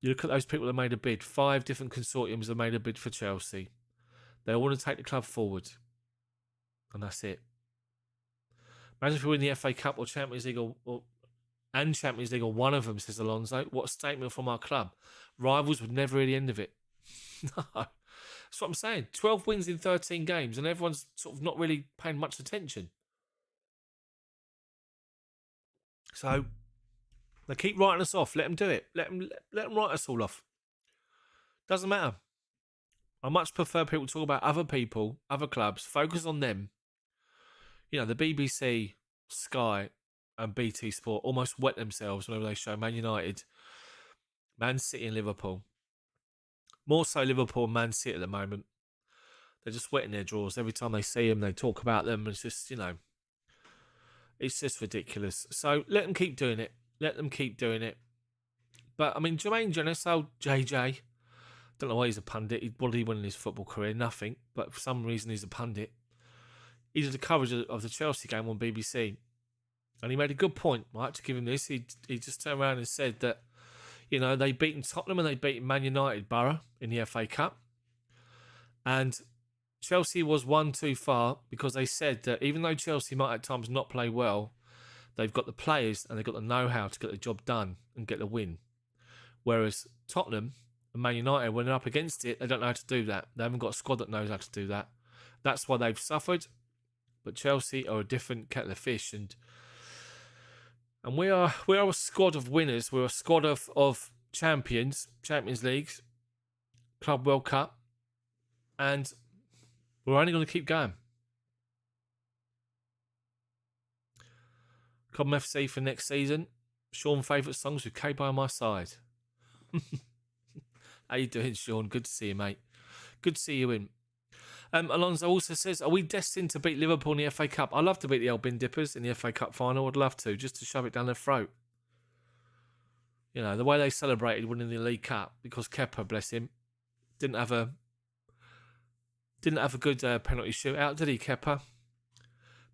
A: you look at those people that made a bid. 5 different consortiums that made a bid for Chelsea. They all want to take the club forward. And that's it. Imagine if we win the FA Cup or Champions League and Champions League, or one of them, says Alonso. What a statement from our club. Rivals would never hear the end of it. No. That's what I'm saying. 12 wins in 13 games, and everyone's sort of not really paying much attention. So they keep writing us off. Let them do it. Let them write us all off. Doesn't matter. I much prefer people talk about other people, other clubs, focus on them. You know, the BBC, Sky, and BT Sport almost wet themselves whenever they show Man United, Man City, and Liverpool. More so Liverpool and Man City at the moment. They're just wetting their drawers. Every time they see them, they talk about them. It's just, you know, it's just ridiculous. So let them keep doing it. Let them keep doing it. But, I mean, Jermaine Jonas, old JJ, don't know why he's a pundit. What did he win in his football career? Nothing. But for some reason, he's a pundit. He did the coverage of the Chelsea game on BBC. And he made a good point. I have to give him this. He just turned around and said that, you know, they beaten Tottenham and they beaten Man United Borough in the FA Cup. And Chelsea was one too far because they said that even though Chelsea might at times not play well, they've got the players and they've got the know-how to get the job done and get the win. Whereas Tottenham and Man United, when they're up against it, they don't know how to do that. They haven't got a squad that knows how to do that. That's why they've suffered. But Chelsea are a different kettle of fish. And And we are a squad of winners. We're a squad of champions, Champions Leagues, Club World Cup, and we're only going to keep going. Cobham FC for next season. Sean favourite songs with K by my side. How you doing, Sean? Good to see you, mate. Good to see you in. Alonso also says, are we destined to beat Liverpool in the FA Cup? I'd love to beat the old bin dippers in the FA Cup final. I'd love to, just to shove it down their throat. You know, the way they celebrated winning the League Cup, because Kepa, bless him, didn't have a good penalty shootout, did he, Kepa?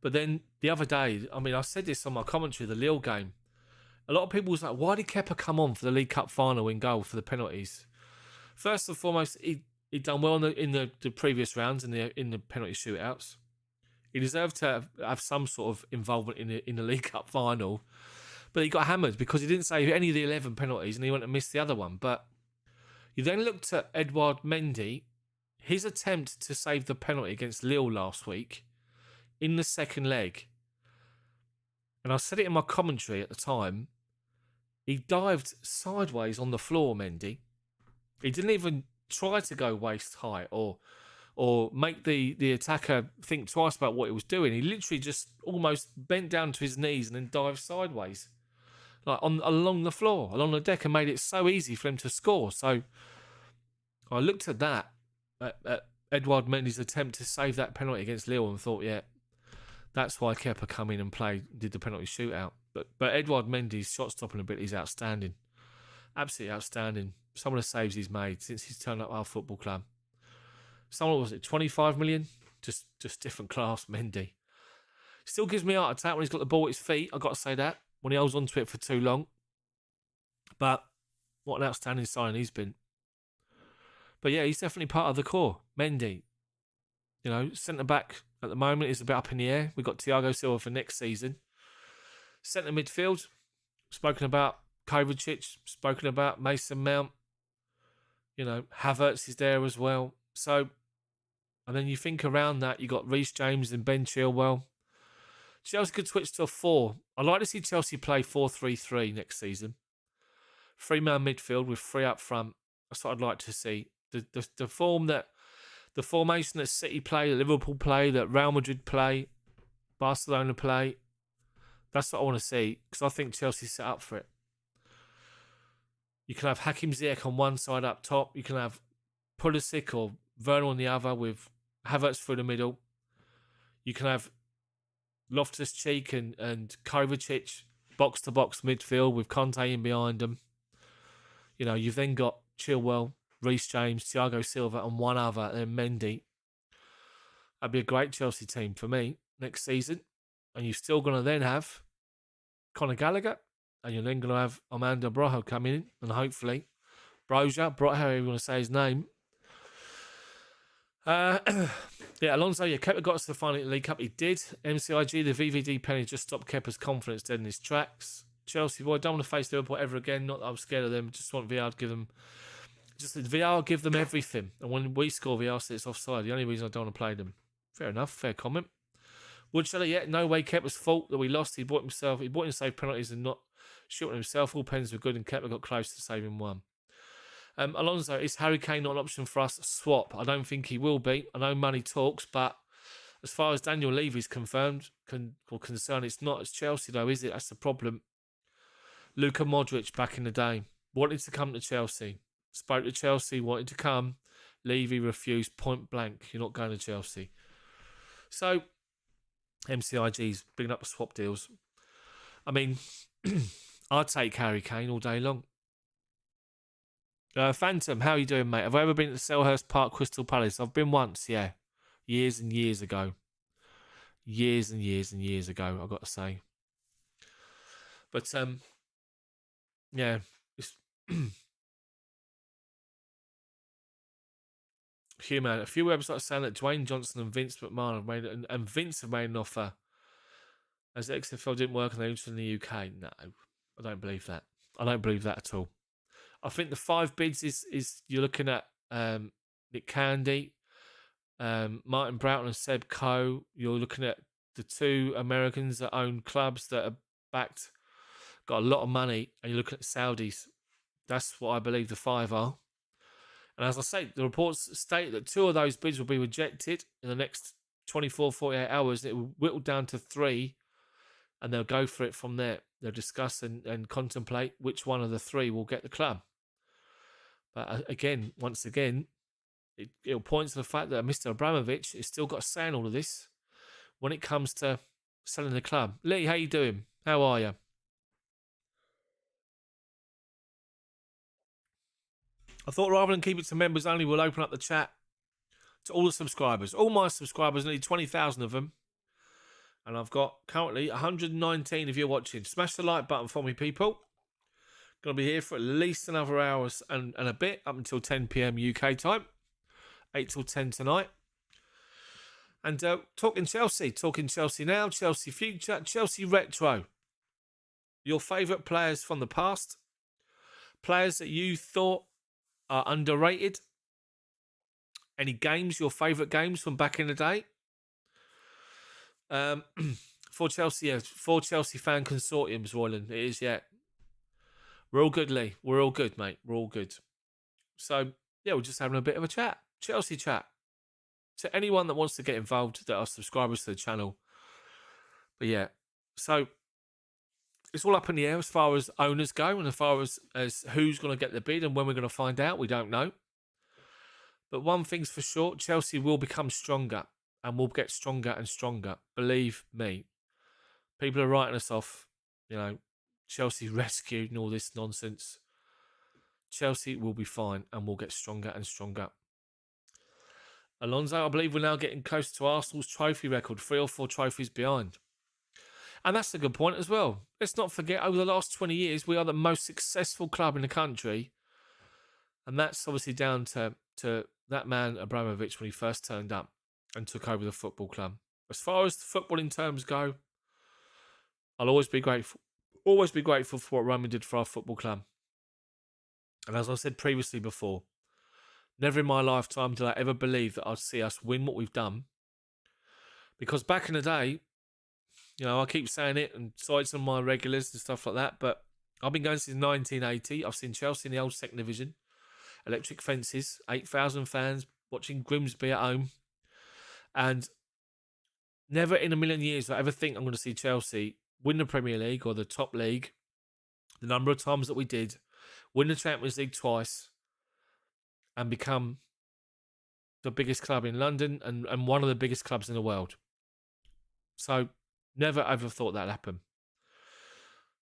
A: But then the other day, I mean, I said this on my commentary, the Lille game. A lot of people was like, why did Kepa come on for the League Cup final in goal for the penalties? First and foremost, he'd done well in the previous rounds in the penalty shootouts. He deserved to have some sort of involvement in the League Cup final, but he got hammered because he didn't save any of the 11 penalties and he went and missed the other one. But you then looked at Edouard Mendy, his attempt to save the penalty against Lille last week in the second leg. And I said it in my commentary at the time. He dived sideways on the floor, Mendy. He didn't even try to go waist high or make the attacker think twice about what he was doing. He literally just almost bent down to his knees and then dived sideways, like along the floor, along the deck, and made it so easy for him to score. So I looked at that, at Edouard Mendy's attempt to save that penalty against Lille, and thought, yeah, that's why Kepa come in and did the penalty shootout. But Edouard Mendy's shot stopping ability is outstanding, absolutely outstanding. Some of the saves he's made since he's turned up our football club. Someone, was it 25 million? Just different class, Mendy. Still gives me a heart attack when he's got the ball at his feet. I've got to say that, when he holds onto it for too long. But what an outstanding signing he's been. But yeah, he's definitely part of the core. Mendy, you know, centre back at the moment is a bit up in the air. We've got Thiago Silva for next season. Centre midfield, spoken about Kovacic, spoken about Mason Mount. You know, Havertz is there as well. So, and then you think around that, you got Reece James and Ben Chilwell. Chelsea could switch to a 4. I'd like to see Chelsea play 4-3-3 next season. 3-man midfield with 3 up front. That's what I'd like to see. The formation that City play, that Liverpool play, that Real Madrid play, Barcelona play. That's what I want to see, because I think Chelsea's set up for it. You can have Hakim Ziyech on one side up top. You can have Pulisic or Werner on the other with Havertz through the middle. You can have Loftus-Cheek and Kovacic box-to-box midfield with Conte in behind them. You know, you've then got Chilwell, Reece James, Thiago Silva and one other, and then Mendy. That'd be a great Chelsea team for me next season. And you're still going to then have Conor Gallagher, and you're then going to have Armando Broja coming in, and hopefully Broja, however you want to say his name. Yeah, Alonso, Kepa got us to the final of the League Cup. He did. MCIG, the VVD penny just stopped Kepa's confidence dead in his tracks. Chelsea, boy, don't want to face Liverpool ever again. Not that I'm scared of them. Just want VR to give them... VR give them everything. And when we score, VR says it's offside. The only reason I don't want to play them. Fair enough. Fair comment. Woodshella, no way Kepa's fault that we lost. He bought in safe penalties and not shooting himself. All pens were good and Kepa got close to saving one. Alonso, is Harry Kane not an option for us? Swap. I don't think he will be. I know money talks, but as far as Daniel Levy's concerned, it's not. It's Chelsea though, is it? That's the problem. Luka Modric back in the day wanted to come to Chelsea. Spoke to Chelsea, wanted to come. Levy refused point blank. You're not going to Chelsea. So, MCIG's bringing up swap deals. I mean, I'd take Harry Kane all day long. Phantom, how are you doing, mate? Have I ever been to Selhurst Park, Crystal Palace? I've been once, yeah. Years and years ago. Years and years and years ago, I've got to say. But, yeah. It's Human. A few websites saying that Dwayne Johnson and Vince McMahon have made and Vince have made an offer as the XFL didn't work and they're interested in the UK. No, I don't believe that. I don't believe that at all. I think the 5 bids is you're looking at Nick Candy, Martin Broughton and Seb Coe. You're looking at the 2 Americans that own clubs that are backed got a lot of money, and you look at the Saudis. That's what I believe the 5 are. And as I say, the reports state that 2 of those bids will be rejected in the next 24, 48 hours. It will whittle down to 3, and they'll go for it from there. They'll discuss and contemplate which one of the 3 will get the club. But again, once again, it'll point to the fact that Mr. Abramovich has still got a say in all of this when it comes to selling the club. Lee, how you doing? How are you? I thought rather than keep it to members only, we'll open up the chat to all the subscribers. All my subscribers, nearly 20,000 of them. And I've got currently 119 of you watching. Smash the like button for me, people. Going to be here for at least another hour and a bit, up until 10 p.m. UK time. 8 till 10 tonight. And talking Chelsea now, Chelsea future, Chelsea retro. Your favourite players from the past. Players that you thought are underrated. Any games, your favourite games from back in the day? For Chelsea fan consortiums, Royland, it is, yeah. We're all good, Lee. We're all good, mate. We're all good. So, yeah, we're just having a bit of a chat. Chelsea chat. To anyone that wants to get involved that are subscribers to the channel. But yeah, so it's all up in the air as far as owners go, and as far as who's going to get the bid and when we're going to find out, we don't know. But one thing's for sure, Chelsea will become stronger and will get stronger and stronger. Believe me. People are writing us off, Chelsea rescued and all this nonsense. Chelsea will be fine and will get stronger and stronger. Alonso, I believe we're now getting close to Arsenal's trophy record, 3 or 4 trophies behind. And that's a good point as well. Let's not forget, over the last 20 years, we are the most successful club in the country. And that's obviously down to that man, Abramovich, when he first turned up and took over the football club. As far as the footballing terms go, I'll always be grateful. Always be grateful for what Roman did for our football club. And as I said previously before, never in my lifetime did I ever believe that I'd see us win what we've done. Because back in the day, I keep saying it and citing some of my regulars and stuff like that, but I've been going since 1980. I've seen Chelsea in the old second division, electric fences, 8,000 fans watching Grimsby at home. And never in a million years do I ever think I'm going to see Chelsea win the Premier League or the top league, the number of times that we did, win the Champions League twice, and become the biggest club in London and one of the biggest clubs in the world. So, never ever thought that'd happen.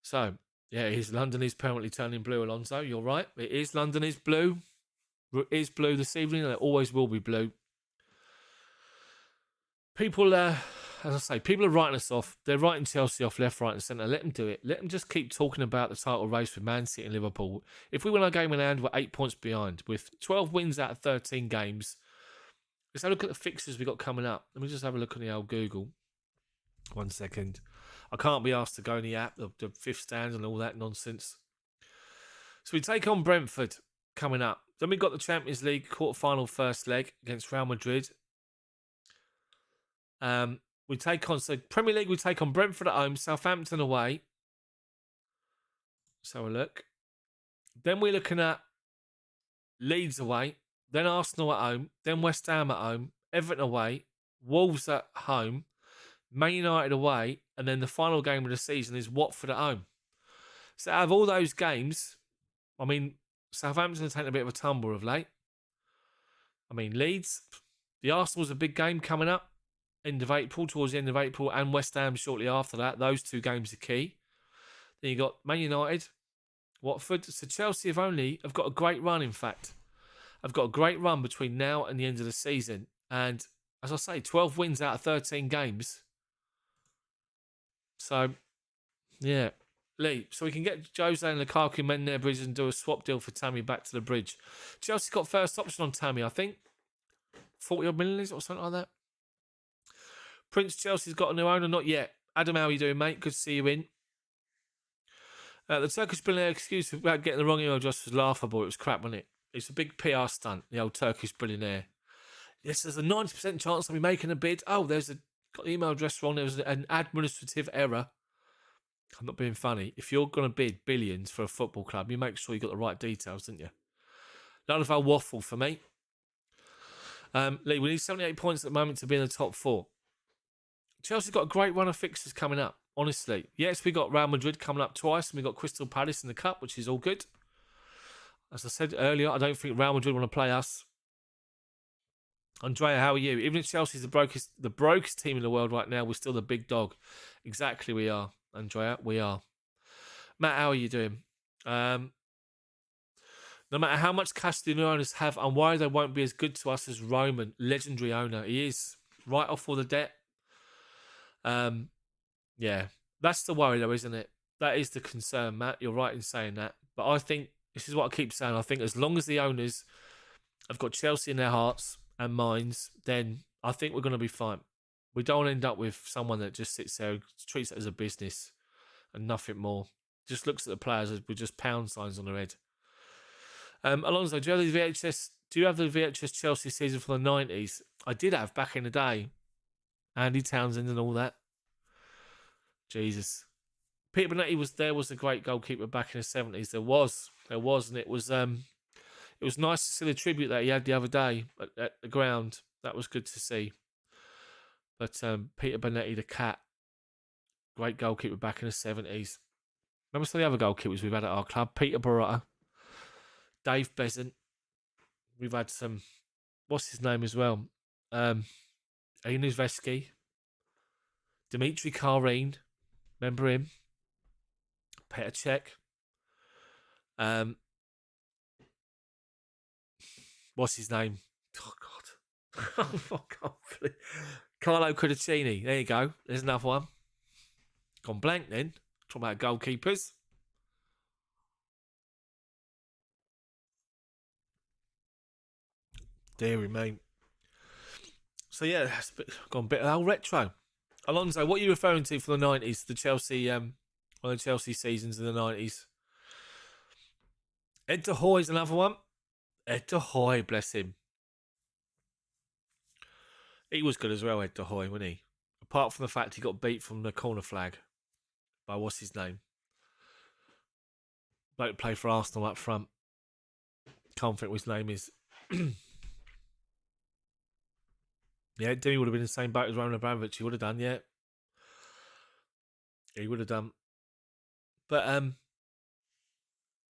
A: So, yeah, London is permanently turning blue, Alonso. You're right. It is. London is blue. It is blue this evening, and it always will be blue. People, as I say, people are writing us off. They're writing Chelsea off left, right and centre. Let them do it. Let them just keep talking about the title race with Man City and Liverpool. If we win our game in hand, we're 8 points behind. With 12 wins out of 13 games. Let's have a look at the fixtures we've got coming up. Let me just have a look on the old Google. 1 second. I can't be asked to go in the app, the fifth stand and all that nonsense. So we take on Brentford coming up. Then we've got the Champions League quarter-final first leg against Real Madrid. We take on Premier League. We take on Brentford at home, Southampton away. So a look. Then we're looking at Leeds away, then Arsenal at home, then West Ham at home, Everton away, Wolves at home, Man United away, and then the final game of the season is Watford at home. So out of all those games, I mean, Southampton have taken a bit of a tumble of late. I mean, Leeds, the Arsenal's a big game coming up. End of April, towards the end of April, and West Ham shortly after that. Those 2 games are key. Then you got Man United, Watford. So Chelsea have got a great run, in fact. I've got a great run between now and the end of the season. And as I say, 12 wins out of 13 games. So, yeah. Lee, so we can get Jose and Lukaku mend their bridges and do a swap deal for Tammy back to the bridge. Chelsea got first option on Tammy, I think. 40-odd million or something like that. Prince Chelsea's got a new owner, not yet. Adam, how are you doing, mate? Good to see you in. The Turkish billionaire excuse about getting the wrong email address was laughable. It was crap, wasn't it? It's a big PR stunt, the old Turkish billionaire. Yes, there's a 90% chance I'll be making a bid. Oh, got the email address wrong. There was an administrative error. I'm not being funny. If you're going to bid billions for a football club, you make sure you got the right details, don't you? None of our waffle for me. Lee, we need 78 points at the moment to be in the top 4. Chelsea's got a great run of fixtures coming up, honestly. Yes, we got Real Madrid coming up twice, and we got Crystal Palace in the Cup, which is all good. As I said earlier, I don't think Real Madrid want to play us. Andrea, how are you? Even if Chelsea's the brokest team in the world right now, we're still the big dog. Exactly, we are, Andrea. We are. Matt, how are you doing? No matter how much cash the new owners have, I'm worried they won't be as good to us as Roman, legendary owner. He is. Right off all the debt. Yeah, that's the worry though, isn't it? That is the concern, Matt. You're right in saying that. But I think, this is what I keep saying, I think as long as the owners have got Chelsea in their hearts and minds, then I think we're going to be fine. We don't end up with someone that just sits there and treats it as a business and nothing more. Just looks at the players with just pound signs on their head. Alonso, do you have the VHS Chelsea season from the 90s? I did have back in the day. Andy Townsend and all that. Jesus. Peter Bonetti was a great goalkeeper back in the 70s. There was, and it was nice to see the tribute that he had the other day at the ground. That was good to see. But Peter Bonetti, the cat, great goalkeeper back in the 70s. Remember some of the other goalkeepers we've had at our club? Peter Barotta, Dave Besant. We've had some, what's his name as well? Ian Vesky. Dimitri Karine. Remember him? Petr Cech. What's his name? Oh, God. Oh, fuck off. Carlo Cudicini. There you go. There's another one. Gone blank then. Talking about goalkeepers. Deary me. So yeah, it's gone a bit old retro. Alonso, what are you referring to for the 90s? The Chelsea, one of the Chelsea seasons in the 90s. Ed de Hoy's another one. Ed de Hoy, bless him. He was good as well, Ed de Hoy, wasn't he? Apart from the fact he got beat from the corner flag by what's his name? Bloke played for Arsenal up front. Can't think what his name is. Yeah, Demi would have been in the same boat as Roman Abramovich. He would have done, yeah. He would have done. But,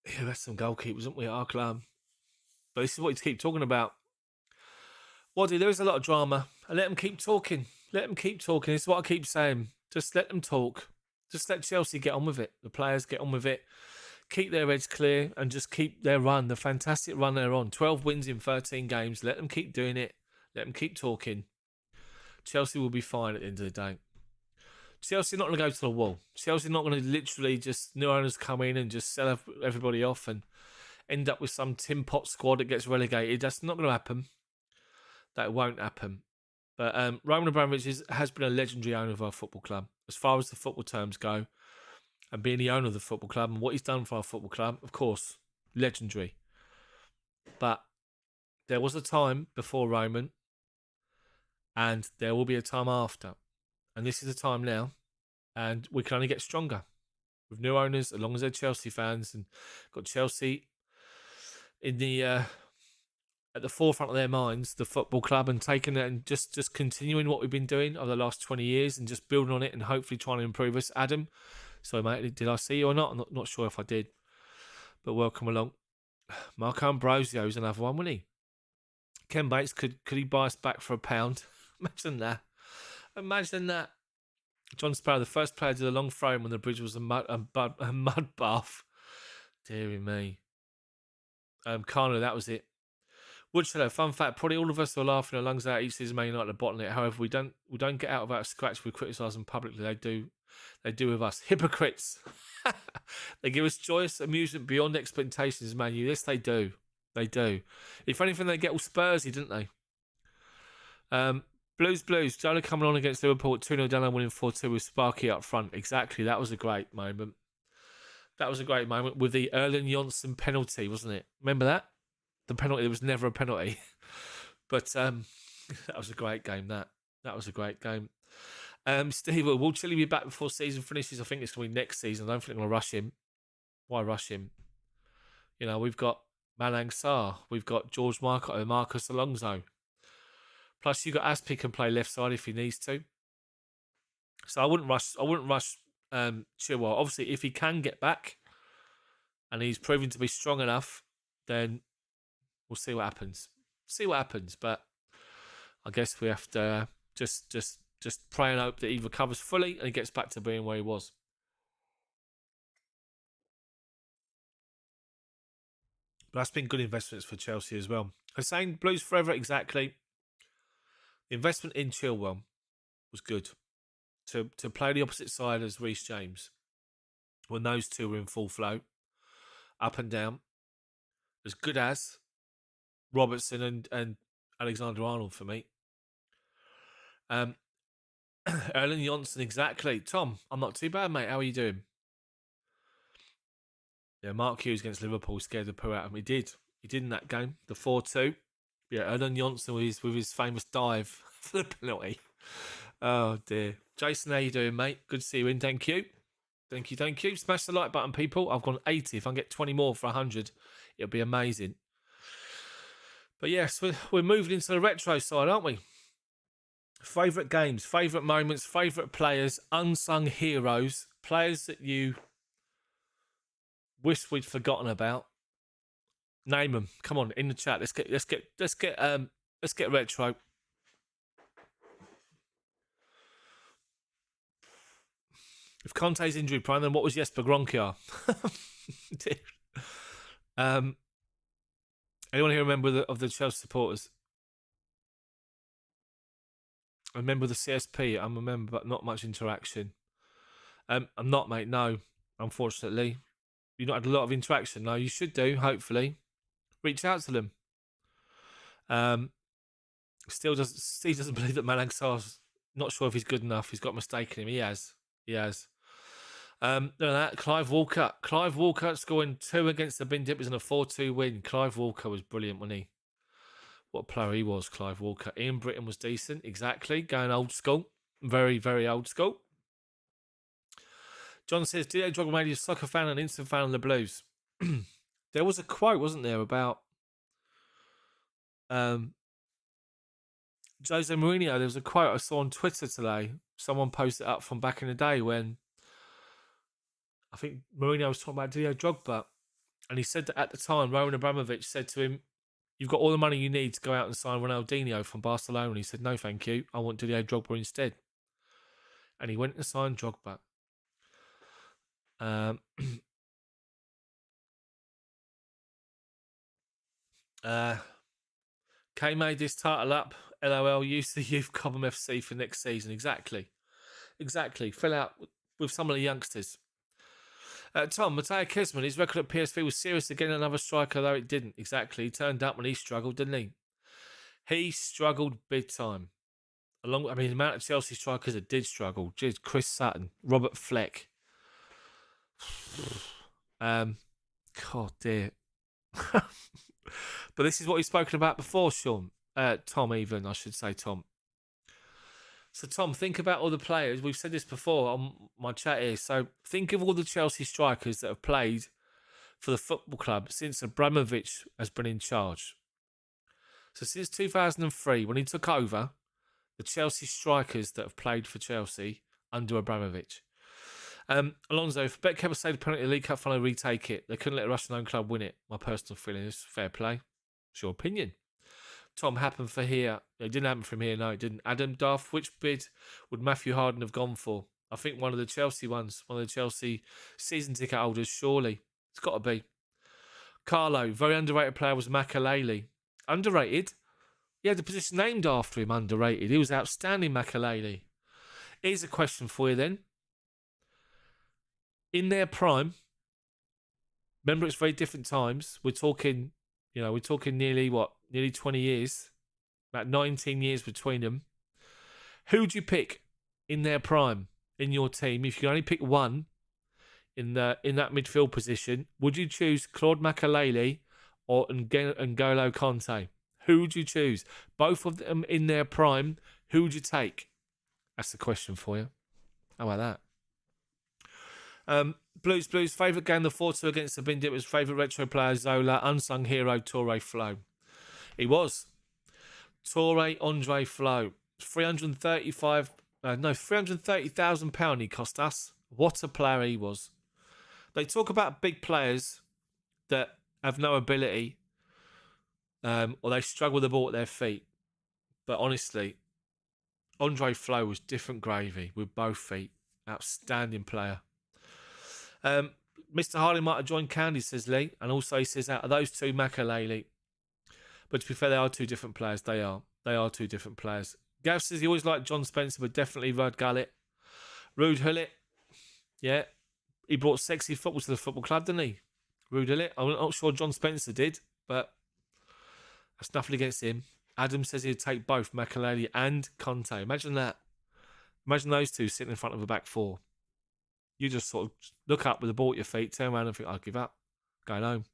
A: yeah, that's some goalkeepers, haven't we, at our club? But this is what you keep talking about. Waddy, there is a lot of drama. And let them keep talking. Let them keep talking. This is what I keep saying. Just let them talk. Just let Chelsea get on with it. The players get on with it. Keep their heads clear and just keep their run, the fantastic run they're on. 12 wins in 13 games. Let them keep doing it. Let them keep talking. Chelsea will be fine at the end of the day. Chelsea not going to go to the wall. Chelsea not going to literally just new owners come in and just sell everybody off and end up with some tin pot squad that gets relegated. That's not going to happen. That won't happen. But Roman Abramovich has been a legendary owner of our football club. As far as the football terms go, and being the owner of the football club and what he's done for our football club, of course, legendary. But there was a time before Roman, and there will be a time after. And this is the time now, and we can only get stronger with new owners, as long as they're Chelsea fans, and got Chelsea in the at the forefront of their minds, the football club, and taking it and just continuing what we've been doing over the last 20 years and just building on it and hopefully trying to improve us. Adam, sorry mate, did I see you or not? I'm not sure if I did, but welcome along. Marco Ambrosio is another one, wasn't he? Ken Bates, could he buy us back for £1? Imagine that. Imagine that. John Sparrow, the first player, did a long throw when the bridge was a mud bath. Deary me. Carno, that was it. Woodshadow, fun fact, probably all of us are laughing our lungs out each season Man United at the bottom of it. However, we don't get out without a scratch. We criticise them publicly. They do with us. Hypocrites. They give us joyous amusement beyond expectations, Man U. Yes, they do. They do. If anything, they get all Spursy, didn't they? Blues. Jolo coming on against Liverpool at 2-0 down and winning 4-2 with Sparky up front. Exactly. That was a great moment. That was a great moment with the Erling Jonsson penalty, wasn't it? Remember that? The penalty, there was never a penalty. But that was a great game, that was a great game. Steve, will Chile be back before season finishes? I think it's going to be next season. I don't think I'm going to rush him. Why rush him? You know, we've got Malang Sarr. We've got George Marcus Alonso. Plus, you've got Aspie can play left side if he needs to. So I wouldn't rush Chilwell. Obviously, if he can get back and he's proven to be strong enough, then we'll see what happens. But I guess we have to just pray and hope that he recovers fully and he gets back to being where he was. But that's been good investments for Chelsea as well. Hussein, Blues forever, exactly. The investment in Chilwell was good. To play the opposite side as Reece James, when those two were in full flow, up and down, as good as Robertson and Alexander-Arnold for me. Erling Jonsson, exactly. Tom, I'm not too bad, mate. How are you doing? Yeah, Mark Hughes against Liverpool scared the poo out of him. He did in that game, the 4-2. Yeah, Erling Jonsson with his famous dive for the penalty. Oh dear. Jason, how you doing, mate? Good to see you in. Thank you. Smash the like button, people. I've gone 80. If I can get 20 more for 100, it'll be amazing. But yes, we're moving into the retro side, aren't we? Favourite games, favourite moments, favourite players, unsung heroes, players that you wish we'd forgotten about. Name them. Come on, in the chat. Let's get retro. If Conte's injury prone, then what was Jesper Gronkiar? Anyone here remember of the Chelsea supporters? I remember the CSP. I remember, but not much interaction. I'm not, mate. No, unfortunately, you've not had a lot of interaction. No, you should do. Hopefully, reach out to them. Steve doesn't believe that Malang Sarr's not sure if he's good enough. He's got mistaken him. He has. Clive Walker scoring 2 against the Bin Dippers in a 4-2 win. Clive Walker was brilliant, wasn't he? What a player he was, Clive Walker. Ian Britton was decent, exactly. Going old school. Very, very old school. John says, Didier Drogba made you a soccer fan and instant fan of the Blues. There was a quote, wasn't there, about Jose Mourinho. There was a quote I saw on Twitter today. Someone posted it up from back in the day when I think Mourinho was talking about Didier Drogba. And he said that at the time, Roman Abramovich said to him, you've got all the money you need to go out and sign Ronaldinho from Barcelona. And he said, no, thank you. I want Didier Drogba instead. And he went and signed Drogba. K made this title up. LOL, use the youth Cobham FC for next season. Exactly. Fill out with some of the youngsters. Tom, Mateo Kesman, his record at PSV was serious again, another striker, though it didn't. Exactly. He turned up when he struggled, didn't he? He struggled big time. The amount of Chelsea strikers that did struggle. Jeez, Chris Sutton, Robert Fleck. God dear. But this is what we've spoken about before, Sean. Tom, even, I should say, Tom. So, Tom, think about all the players. We've said this before on my chat here. So, think of all the Chelsea strikers that have played for the football club since Abramovich has been in charge. So, since 2003, when he took over, the Chelsea strikers that have played for Chelsea under Abramovich. Alonso, if Beckham saved the penalty in the League Cup final, retake it. They couldn't let a Russian home club win it. My personal feeling is fair play. It's your opinion. Tom, happened for here. It didn't happen from here, no, it didn't. Adam Daft, which bid would Matthew Harden have gone for? I think one of the Chelsea ones, one of the Chelsea season ticket holders, surely. It's got to be. Carlo, very underrated player was Makalele. Underrated? He had the position named after him, underrated. He was outstanding, Makalele. Here's a question for you then. In their prime, remember it's very different times. We're talking nearly 20 years, about 19 years between them. Who'd you pick in their prime in your team? If you could only pick one in that midfield position, would you choose Claude Makalele or N'Golo Kante? Who would you choose? Both of them in their prime. Who would you take? That's the question for you. How about that? Blues, favourite game, the 4-2 against the Bindit was favourite retro player, Zola, unsung hero, Torre Flo. He was. Torre Andre Flo. £330,000 he cost us. What a player he was. They talk about big players that have no ability or they struggle with the ball at their feet. But honestly, Andre Flo was different gravy with both feet. Outstanding player. Mr. Harley might have joined Candy, says Lee. And also he says, out of those two, Makalele. But to be fair, they are two different players. They are two different players. Gav says he always liked John Spencer, but definitely Ruud Gullit. Ruud Gullit. Yeah. He brought sexy football to the football club, didn't he? Ruud Gullit. I'm not sure John Spencer did, but that's nothing against him. Adam says he'd take both Makalele and Conte. Imagine that. Imagine those two sitting in front of a back four. You just sort of look up with the ball at your feet, turn around and think, I'll give up. Going home.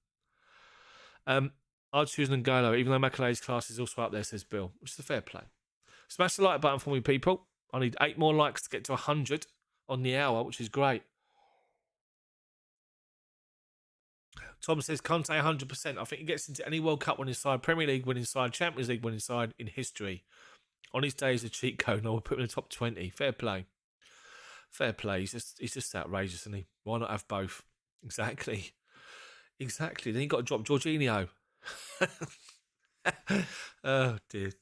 A: I'd choose N'Golo, even though Makalele's class is also up there, says Bill, which is a fair play. Smash the like button for me, people. I need 8 more likes to get to 100 on the hour, which is great. Tom says Conte 100%. I think he gets into any World Cup winning side, Premier League winning side, Champions League winning side in history. On his day as a cheat code, and I would put him in the top 20. Fair play. Fair play. He's just outrageous, isn't he? Why not have both? Exactly. Then you got to drop Jorginho. Oh dear.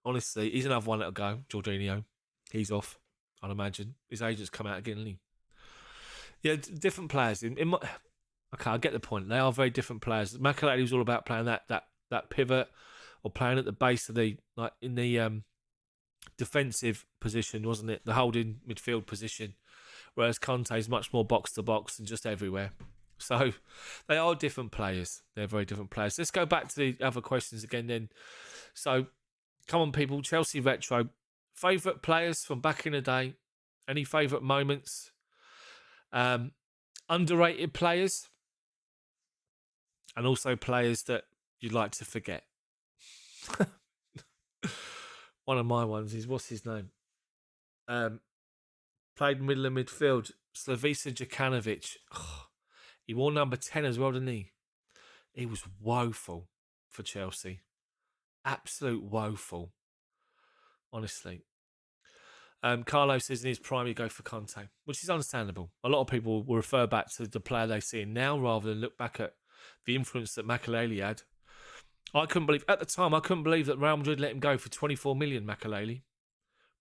A: Honestly, he's another one that'll go. Jorginho. He's off, I'd imagine. His agent's come out again, hasn't he? Yeah, different players. Okay, I get the point. They are very different players. Makalele was all about playing that pivot or playing at the base of the in the defensive position, wasn't it? The holding midfield position. Whereas Conte is much more box to box and just everywhere. So they are different players. They're very different players. Let's go back to the other questions again then. So come on, people. Chelsea Retro. Favourite players from back in the day? Any favourite moments? Underrated players? And also players that you'd like to forget. One of my ones is, what's his name? Played middle of midfield. Slavica Djukanovic. Oh, he wore number 10 as well, didn't he? He was woeful for Chelsea. Absolute woeful. Honestly. Carlo says in his prime you go for Conte, which is understandable. A lot of people will refer back to the player they see now rather than look back at the influence that Makalele had. At the time, I couldn't believe that Real Madrid let him go for 24 million, Makalele.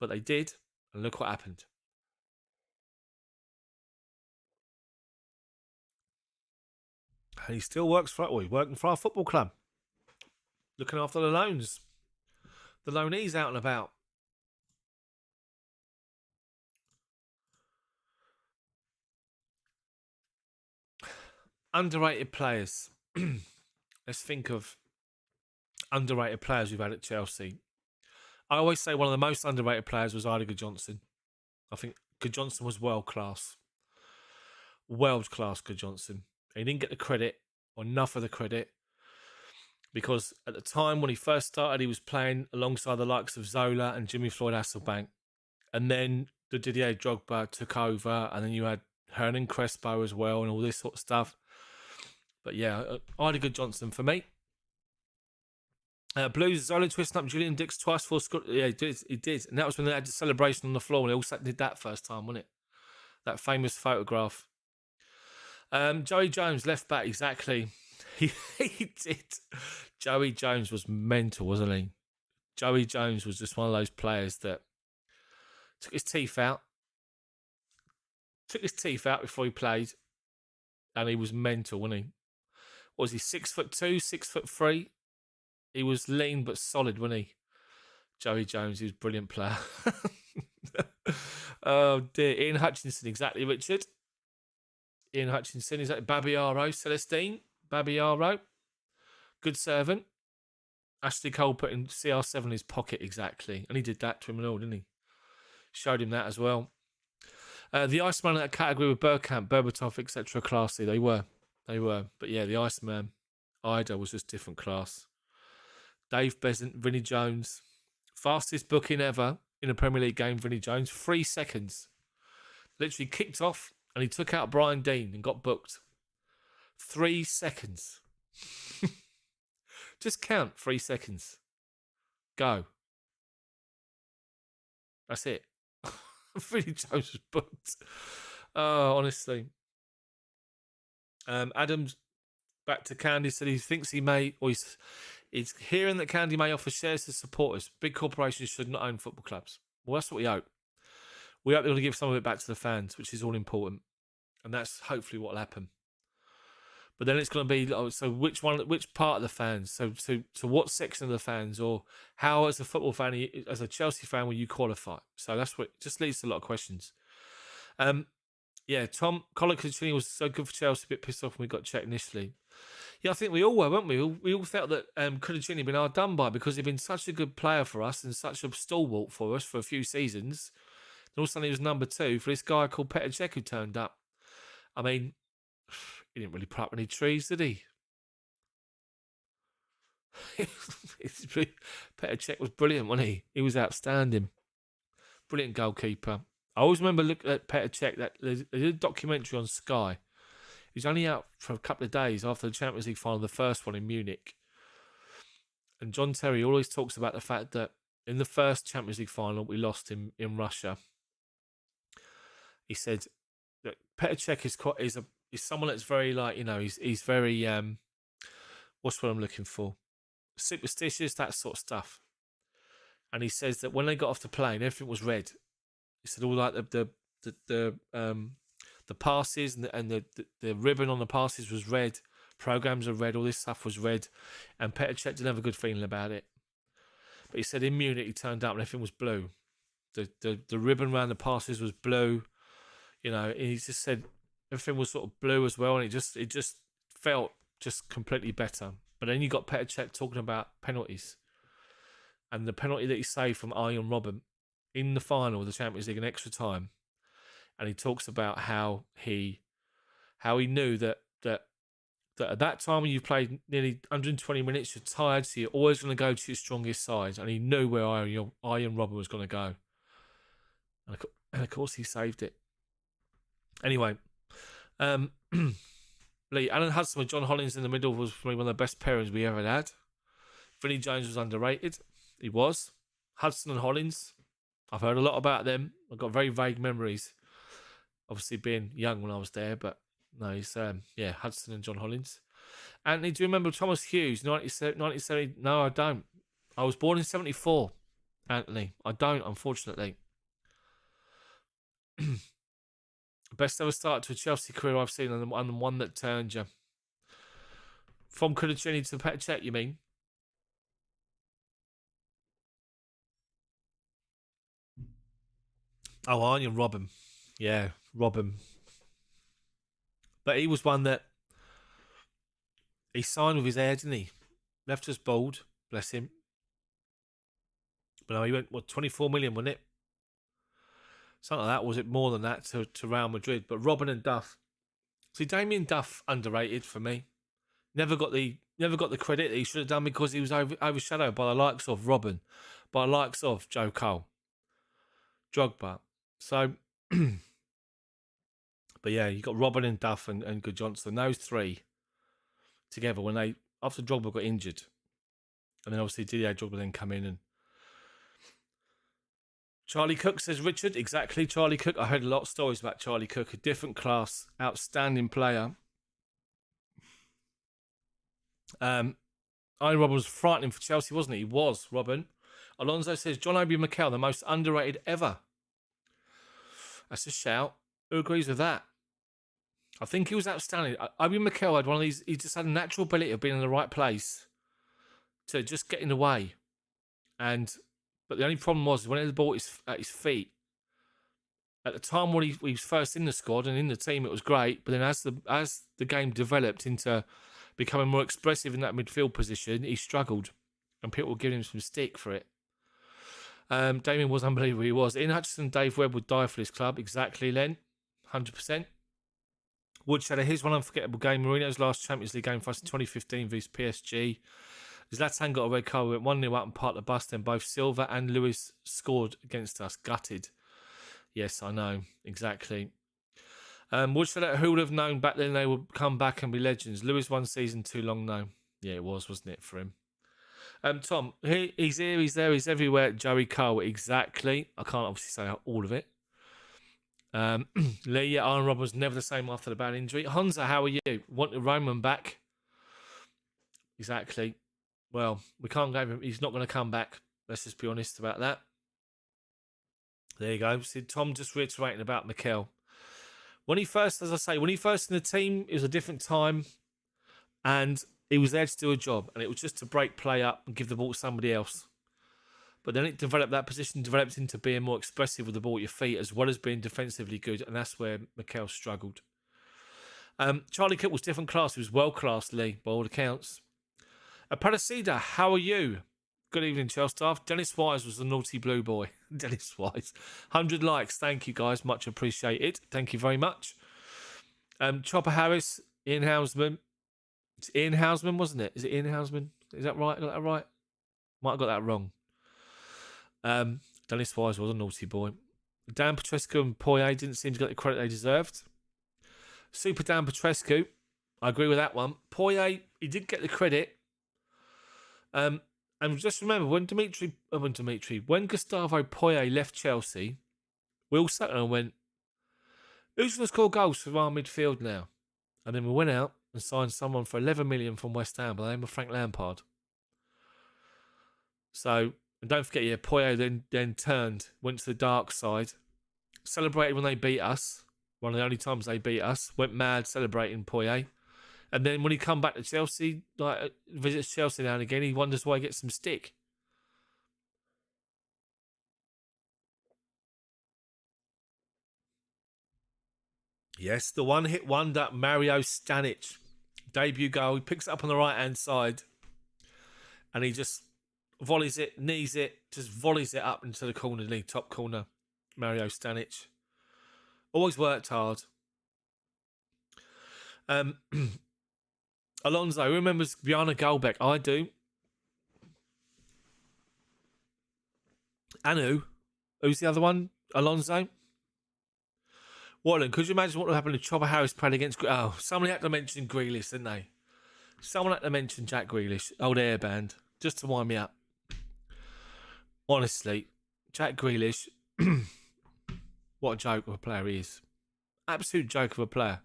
A: But they did, and look what happened. And he still works he's working for our football club. Looking after the loans. The loanees out and about. Underrated players. Let's think of underrated players we've had at Chelsea. I always say one of the most underrated players was Rudiger Johnson. I think Johnson was world class. World class Johnson. He didn't get the credit, or enough of the credit, because at the time when he first started, he was playing alongside the likes of Zola and Jimmy Floyd Hasselbank. And then the Didier Drogba took over, and then you had Hernan Crespo as well, and all this sort of stuff. But yeah, Rudiger Johnson for me. Blues, Zola twisting up Julian Dix twice for score. Yeah, he did. And that was when they had the celebration on the floor, and they also did that first time, wasn't it? That famous photograph. Joey Jones, left back, exactly. He did. Joey Jones was mental, wasn't he? Joey Jones was just one of those players that took his teeth out. Before he played. And he was mental, wasn't he? What was he, 6'2", 6'3"? He was lean but solid, wasn't he? Joey Jones, he was a brilliant player. Oh dear. Ian Hutchinson, exactly, Richard. Ian Hutchinson, exactly. Babiaro, Celestine. Babiaro. Good servant. Ashley Cole put in CR7 in his pocket, exactly. And he did that to him and all, didn't he? Showed him that as well. The Iceman in that category with Bergkamp, Berbatov, etc. classy. They were. But yeah, the Iceman, Ida was just different class. Dave Besant, Vinnie Jones. Fastest booking ever. in a Premier League game, Vinnie Jones. 3 seconds. Literally kicked off and he took out Brian Dean and got booked. 3 seconds. Just count 3 seconds. Go. That's it. Vinnie Jones was booked. Oh, honestly. Adams, back to Candy, said he thinks he may, or he's hearing that Candy may offer shares to supporters. Big corporations should not own football clubs. Well, that's what we hope. We hope they're going to give some of it back to the fans, which is all important. And that's hopefully what will happen. But then it's going to be, so which part of the fans? So to what section of the fans? Or how, as a football fan, as a Chelsea fan, will you qualify? So that's what just leads to a lot of questions. Yeah, Tom Colaccini was so good for Chelsea, a bit pissed off when we got checked initially. Yeah, I think we all were, weren't we? We all felt that Colaccini had been hard done by because he'd been such a good player for us and such a stalwart for us for a few seasons. And all of a sudden he was number 2 for this guy called Petr Cech who turned up. I mean, he didn't really put up any trees, did he? Petr Cech was brilliant, wasn't he? He was outstanding. Brilliant goalkeeper. I always remember looking at Petr Cech, that there's a documentary on Sky. He was only out for a couple of days after the Champions League final, the first one in Munich. And John Terry always talks about the fact that in the first Champions League final we lost in Russia, he said that Petr Cech is someone that's very, like, you know, he's very what's what I'm looking for? Superstitious, that sort of stuff. And he says that when they got off the plane, everything was red. He said all like the passes and the ribbon on the passes was red. Programs are red. All this stuff was red, and Petr Cech didn't have a good feeling about it. But he said in Munich he turned up and everything was blue. The ribbon around the passes was blue. You know, and he just said everything was sort of blue as well, and it just felt just completely better. But then you got Petr Cech talking about penalties, and the penalty that he saved from Arjen Robben in the final of the Champions League in extra time, and he talks about how he knew that at that time when you played nearly 120 minutes, you're tired, so you're always going to go to your strongest side, and he knew where Arjen Robben was going to go, and of course he saved it. Anyway, Lee, Alan Hudson with John Hollins in the middle was for me one of the best pairings we ever had. Vinnie Jones was underrated. He was. Hudson and Hollins, I've heard a lot about them. I've got very vague memories. Obviously being young when I was there, but no, he's, Hudson and John Hollins. Anthony, do you remember Thomas Hughes, 1970? No, I don't. I was born in 74, Anthony. I don't, unfortunately. Best ever start to a Chelsea career I've seen, and the one that turned you. From Colaccini to Petr Cech, you mean? Oh, Arjen Robben. Yeah, Robben. But he was one that he signed with his hair, didn't he? Left us bald, bless him. But no, he went, 24 million, wasn't it? Something like that. Was it more than that to Real Madrid? But Robben and Duff. See, Damien Duff, underrated for me. Never got the credit that he should have done because he was overshadowed by the likes of Robben, by the likes of Joe Cole, Drogba. So, but yeah, you got Robben and Duff and Good Johnson. Those three together when after Drogba got injured, and then obviously Didier Drogba then come in and. Charlie Cook, says Richard. Exactly, Charlie Cook. I heard a lot of stories about Charlie Cook, a different class, outstanding player. Arjen Robben was frightening for Chelsea, wasn't he? He was, Robben. Alonso says John Obi Mikel, the most underrated ever. That's a shout. Who agrees with that? I think he was outstanding. Obi Mikel had one of these, he just had a natural ability of being in the right place to just get in the way. But the only problem was when the ball at his feet, at the time when he was first in the squad and in the team, it was great. But then as the game developed into becoming more expressive in that midfield position, he struggled, and people were giving him some stick for it. Damien was unbelievable. He was. Ian Hutchinson, Dave Webb would die for this club. Exactly, Len. 100%. Woodshadow, here's one unforgettable game. Mourinho's last Champions League game for us in 2015 vs PSG. Zlatan got a red card, went 1-0 up and parked the bus, then both Silva and Lewis scored against us. Gutted. Yes, I know. Exactly. Who would have known back then they would come back and be legends? Lewis 1 season too long, no. Yeah, it was, wasn't it, for him? Tom, he's here, he's there, he's everywhere. Joey Cole, exactly. I can't obviously say all of it. Lee, yeah, Iron Rob was never the same after the bad injury. Honza, how are you? Want Roman back? Exactly. Well, we can't go him. He's not going to come back. Let's just be honest about that. There you go. See, Tom just reiterating about Mikel. When he first, as I say, when he first in the team, it was a different time, and he was there to do a job, and it was just to break play up and give the ball to somebody else. But then it developed, that position developed into being more expressive with the ball at your feet, as well as being defensively good, and that's where Mikel struggled. Charlie Cook was different class. He was world-class, Lee, by all accounts. Padacida, how are you? Good evening, Chels staff. Dennis Wise was the naughty blue boy. Dennis Wise. 100 likes. Thank you, guys. Much appreciated. Thank you very much. Chopper Harris, Ian Houseman. It's Ian Houseman, wasn't it? Is it Ian Houseman? Is that right? Got that right? Might have got that wrong. Dennis Wise was a naughty boy. Dan Petrescu and Poirier didn't seem to get the credit they deserved. Super Dan Petrescu. I agree with that one. Poirier, he did get the credit. And just remember, when Gustavo Poirier left Chelsea, Will Sutton went, who's going to score goals for our midfield now? And then we went out and signed someone for 11 million from West Ham by the name of Frank Lampard. So, and don't forget, Poirier then turned, went to the dark side, celebrated when they beat us, one of the only times they beat us, went mad celebrating Poirier. And then when he come back to Chelsea, like visits Chelsea now and again, he wonders why he gets some stick. Yes, the one-hit wonder, Mario Stanic. Debut goal, he picks it up on the right-hand side, and he just volleys it, knees it, just volleys it up into the corner, the top corner. Mario Stanic. Always worked hard. Alonso, who remembers Bjarne Goldbeck? I do. Anu, who's the other one? Alonso. Wallen, could you imagine what would happen if Chopper Harris played against... Oh, somebody had to mention Grealish, didn't they? Someone had to mention Jack Grealish, old airband, just to wind me up. Honestly, Jack Grealish, what a joke of a player he is. Absolute joke of a player.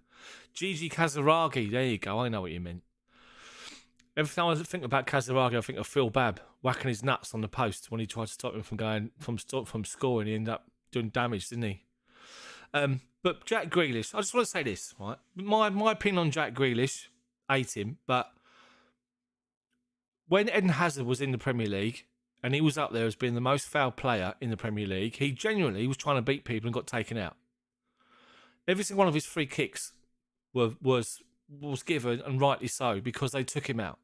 A: Gigi Kazaragi, there you go, I know what you meant. Every time I think about Kazaragi, I think of Phil Babb whacking his nuts on the post when he tried to stop him from scoring. He ended up doing damage, didn't he? But Jack Grealish, I just want to say this, right? My opinion on Jack Grealish, hate him, but when Eden Hazard was in the Premier League and he was up there as being the most foul player in the Premier League, he genuinely was trying to beat people and got taken out. Every single one of his free kicks was given, and rightly so, because they took him out.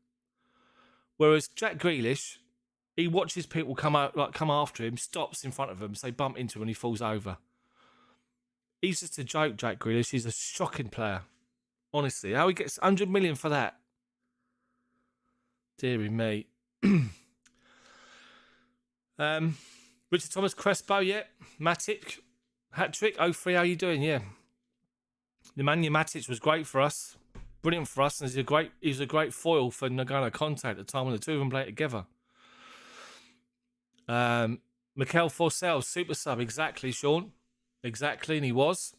A: Whereas Jack Grealish, he watches people come after him, stops in front of him, so they bump into him and he falls over. He's just a joke, Jack Grealish. He's a shocking player. Honestly, how he gets 100 million for that? Deary me. Richard Thomas Crespo, yeah. Matic, hat-trick, 03, how you doing? Yeah. Nemanja Matic was great for us. Brilliant for us. And he was a great foil for Nagano Conte at the time when the two of them played together. Mikel Forsell, super sub, exactly, Sean. Exactly, and he was.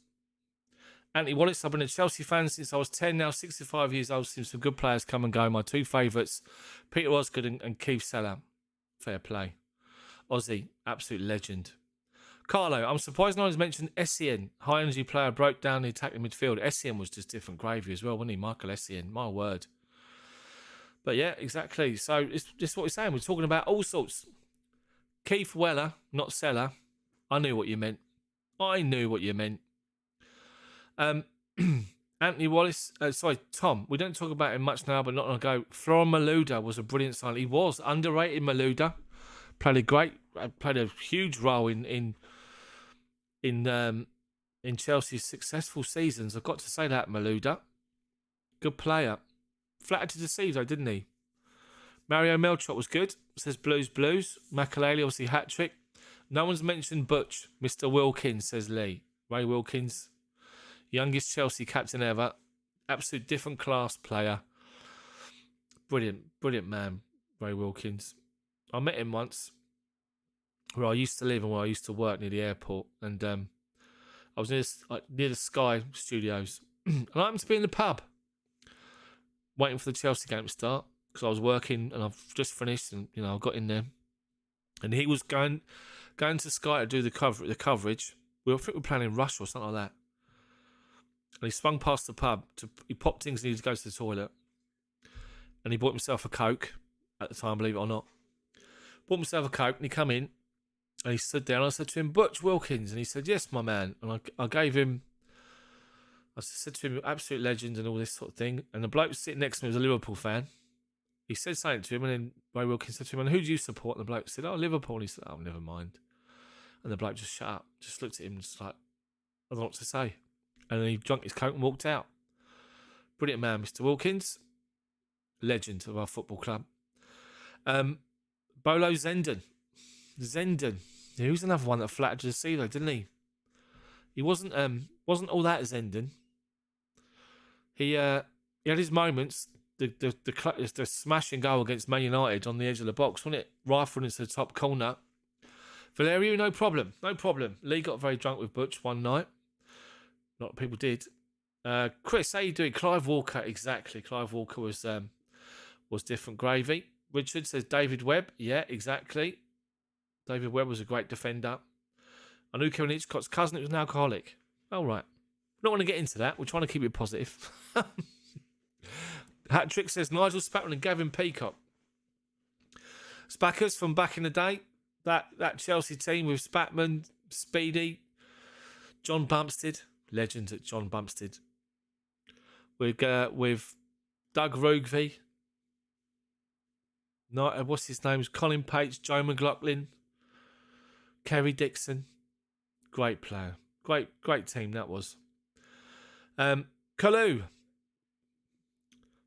A: Anthony Wallace, I've been a Chelsea fan since I was 10, now 65 years old. Seen some good players come and go. My two favourites, Peter Osgood and Keith Seller. Fair play. Ozzy, absolute legend. Carlo, I'm surprised no one's mentioned Essien. High energy player, broke down the attacking midfield. Essien was just different gravy as well, wasn't he? Michael Essien, my word. But yeah, exactly. So it's just what we're saying. We're talking about all sorts. Keith Weller, not Seller. I knew what you meant. Anthony Wallace, Tom, we don't talk about him much now, but not long ago. Florian Malouda was a brilliant signing. He was underrated. Malouda played a huge role in Chelsea's successful seasons. I've got to say that, Malouda. Good player. Flattered to deceive though, didn't he? Mario Melchot was good. Says Blues. Makaleli, obviously hat-trick. No one's mentioned Butch. Mr. Wilkins, says Lee. Ray Wilkins. Youngest Chelsea captain ever. Absolute different class player. Brilliant man, Ray Wilkins. I met him once where I used to live and where I used to work near the airport. And I was near the Sky Studios. And I happened to be in the pub waiting for the Chelsea game to start because I was working and I've just finished and, I got in there. And he was going to Sky to do the coverage. I think we were playing in Russia or something like that. And he swung past the pub. He popped things and he needed to go to the toilet. And he bought himself a Coke at the time, believe it or not. Bought himself a Coke and he come in and he stood there and I said to him, Butch Wilkins. And he said, yes, my man. And I gave him, I said to him, absolute legend and all this sort of thing. And the bloke sitting next to me was a Liverpool fan. He said something to him and then Ray Wilkins said to him, and who do you support? And the bloke said, oh, Liverpool. And he said, oh, never mind. And the bloke just shut up, just looked at him and just like, I don't know what to say. And then he drank his Coke and walked out. Brilliant man, Mr. Wilkins. Legend of our football club. Bolo Zenden. He was another one that flattered to see though, didn't he? He wasn't all that Zenden. He had his moments. The smashing goal against Man United on the edge of the box, wasn't it? Rifled into the top corner. Valerio, no problem. Lee got very drunk with Butch one night. A lot of people did. Chris, how you doing? Clive Walker, exactly. Clive Walker was different gravy. Richard says David Webb. Yeah, exactly. David Webb was a great defender. I knew Kevin Hitchcock's cousin. It was an alcoholic. All right. We don't want to get into that. We're trying to keep it positive. Hat-trick says Nigel Spatman and Gavin Peacock. Spackers from back in the day. That Chelsea team with Spatman, Speedy, John Bumstead. Legend at John Bumstead. With Doug Rugby. What's his name? Colin Pates, Joe McLaughlin, Kerry Dixon. Great player. Great team that was. Kalou.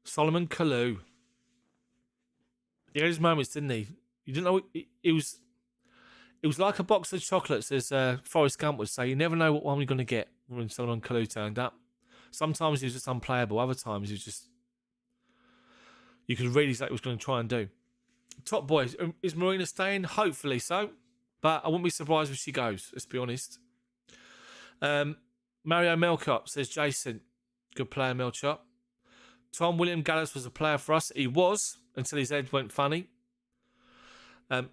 A: Solomon Kalou. He had his moments, didn't he? You didn't know it was like a box of chocolates, as Forrest Gump would say. You never know what one you're going to get when Solomon Kalou turned up. Sometimes he was just unplayable. Other times he was just... You could really say what he was going to try and do. Top boys. Is Marina staying? Hopefully so. But I wouldn't be surprised if she goes, let's be honest. Mario Melchot, says Jason. Good player, Melchot. Tom William Gallas was a player for us. He was, until his head went funny.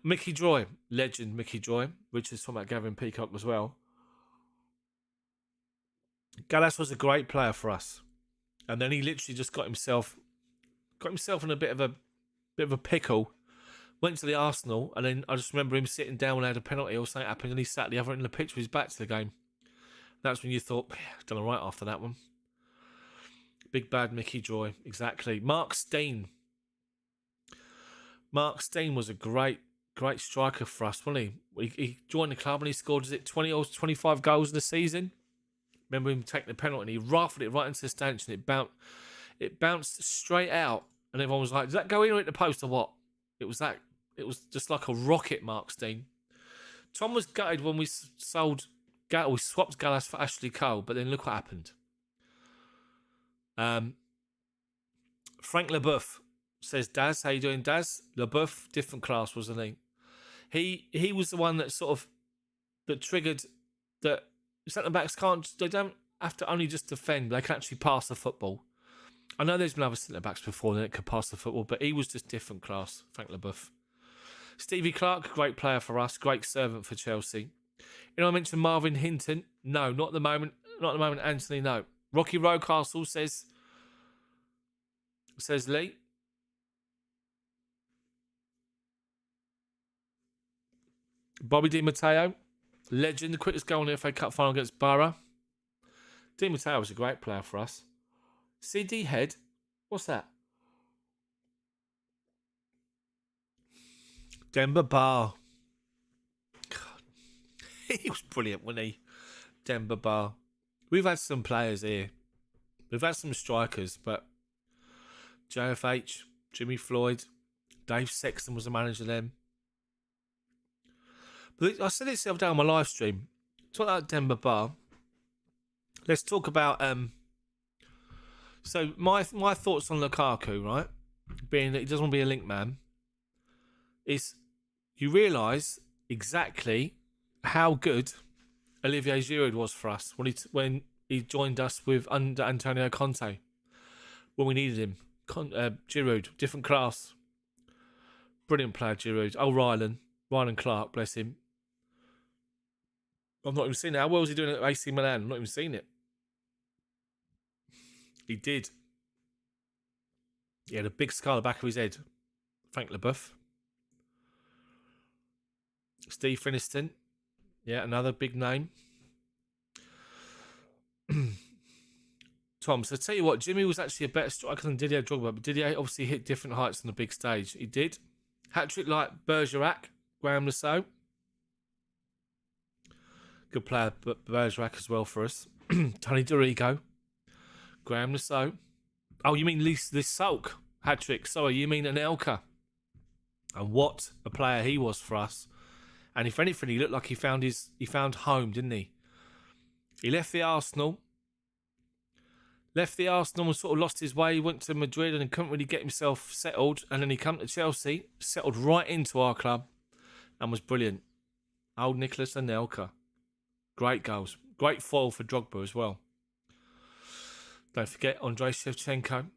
A: Mickey Droy. Legend Mickey Droy. Richard's talking about Gavin Peacock as well. Gallas was a great player for us. And then he literally just got himself in a bit of a pickle. Went to the Arsenal, and then I just remember him sitting down when I had a penalty or something happened, and he sat the other end of the pitch with his back to the game. That's when you thought, done all right after that one. Big bad Mickey Joy, exactly. Mark Steen. Mark Steen was a great striker for us, wasn't he? He joined the club and he scored, 20 or 25 goals in the season? Remember him taking the penalty and he rifled it right into the stanchion. It bounced straight out, and everyone was like, "Does that go in or hit the post or what?" It was just like a rocket, Mark Steen. Tom was gutted when we swapped Gallas for Ashley Cole, but then look what happened. Frank LeBeuf, says Daz. How you doing, Daz? LeBeuf, different class, wasn't he? He was the one that triggered that centre backs they don't have to only just defend, they can actually pass the football. I know there's been other centre backs before that could pass the football, but he was just different class, Frank LeBeuf. Stevie Clark, great player for us, great servant for Chelsea. I mentioned Marvin Hinton. No, not at the moment. Not at the moment, Anthony, no. Rocky Rocastle says Lee. Bobby Di Matteo, legend, the quickest goal in the FA Cup final against Borough. Di Matteo was a great player for us. CD Head, what's that? Demba Ba. God. He was brilliant, wasn't he? Demba Ba. We've had some players here. We've had some strikers, but JFH, Jimmy Floyd, Dave Sexton was the manager then. But I said it the other day on my live stream. Talk about Denver Bar. Let's talk about so my thoughts on Lukaku, right? Being that he doesn't want to be a link man, is you realise exactly how good Olivier Giroud was for us when he joined us with under Antonio Conte when we needed him. Giroud, different class, brilliant player. Giroud. Oh, Ryan Clark, bless him. I've not even seen it. How well was he doing at AC Milan? I've not even seen it. He did. He had a big scar on the back of his head. Frank Leboeuf. Steve Finiston. Yeah, another big name. Tom, so tell you what, Jimmy was actually a better striker than Didier Drogba, but Didier obviously hit different heights on the big stage. He did. Hat-trick like Bergerac, Graham Lasso. Good player, Bergerac as well for us. Tony Dorigo. Graham Lasso. Oh, you mean Lis Sulk? Hat-trick. Sorry, you mean Anelka. And what a player he was for us. And if anything, he looked like he found home, didn't he? He left the Arsenal and sort of lost his way. He went to Madrid and couldn't really get himself settled. And then he came to Chelsea, settled right into our club, and was brilliant. Old Nicolas Anelka. Great goals. Great foil for Drogba as well. Don't forget Andrei Shevchenko.